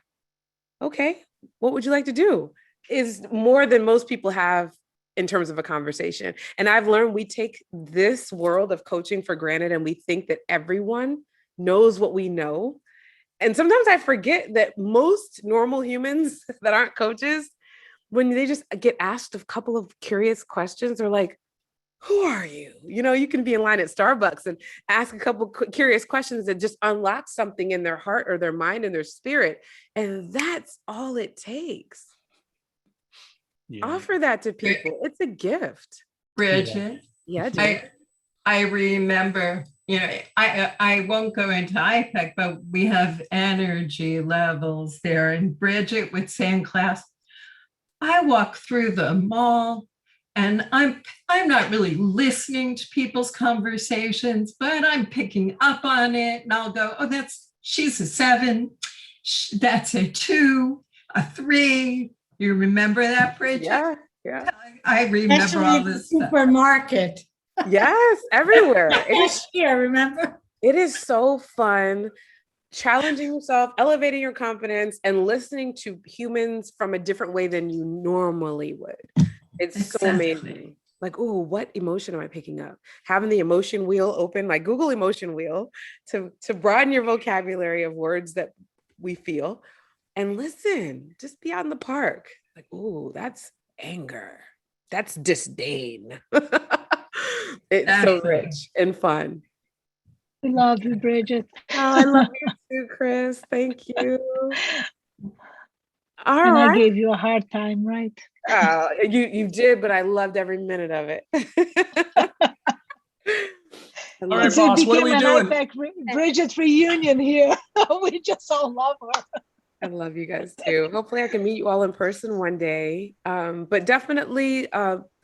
okay, what would you like to do? Is more than most people have in terms of a conversation. And I've learned we take this world of coaching for granted, and we think that everyone knows what we know. And sometimes I forget that most normal humans that aren't coaches, when they just get asked a couple of curious questions, they're like, who are you? You know, you can be in line at Starbucks and ask a couple curious questions that just unlock something in their heart or their mind and their spirit. And that's all it takes. Yeah. Offer that to people. It's a gift. Bridgette. Yeah. I remember, you know, I won't go into IPEC, but we have energy levels there. And Bridgette would say in class, I walk through the mall, and I'm not really listening to people's conversations, but I'm picking up on it. And I'll go, oh, she's a 7. That's a 2, a 3. You remember that, Bridgette? Yeah. I remember all this stuff. Supermarket. Yes, everywhere. Here, remember? It is so fun. Challenging yourself, elevating your confidence, and listening to humans from a different way than you normally would. It's so amazing. Like, oh, what emotion am I picking up? Having the emotion wheel open, like Google emotion wheel, to broaden your vocabulary of words that we feel. And listen, just be out in the park. Like, oh, that's anger. That's disdain. It's so rich and fun. I love you, Bridgette. Oh, I love you too, Chris. Thank you. All right. I gave you a hard time, right? You did, but I loved every minute of it. All right, boss, what are we doing? Bridgette reunion here. We just all love her. I love you guys too. Hopefully I can meet you all in person one day. But definitely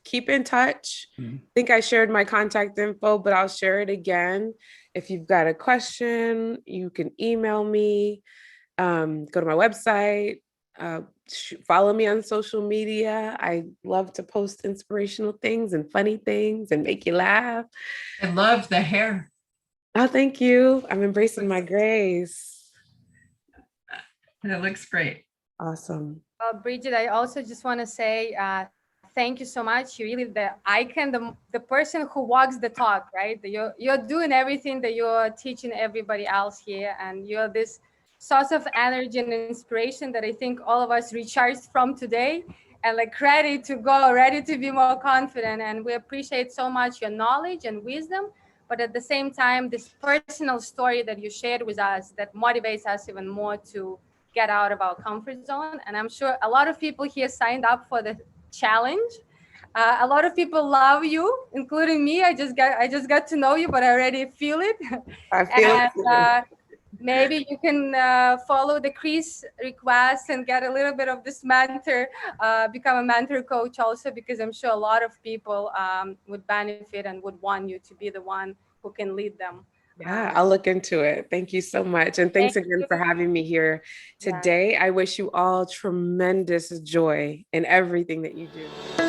keep in touch. I think I shared my contact info, but I'll share it again. If you've got a question, you can email me, go to my website, follow me on social media. I love to post inspirational things and funny things and make you laugh. I love the hair. Oh, thank you. I'm embracing my grace. That looks great. Awesome. Well, Bridgette, I also just want to say thank you so much. You're really the icon, the person who walks the talk, right? You're doing everything that you're teaching everybody else here, and you're this source of energy and inspiration that I think all of us recharged from today, and like ready to go, ready to be more confident. And we appreciate so much your knowledge and wisdom, but at the same time, this personal story that you shared with us that motivates us even more to get out of our comfort zone. And I'm sure a lot of people here signed up for the challenge. A lot of people love you, including me. I just got to know you, but I already feel it. I feel it. Maybe you can follow the Chris request and get a little bit of this mentor, become a mentor coach also, because I'm sure a lot of people would benefit and would want you to be the one who can lead them. Yeah, I'll look into it. Thank you so much. And thanks Thank again you. for having me here Yeah. today. I wish you all tremendous joy in everything that you do.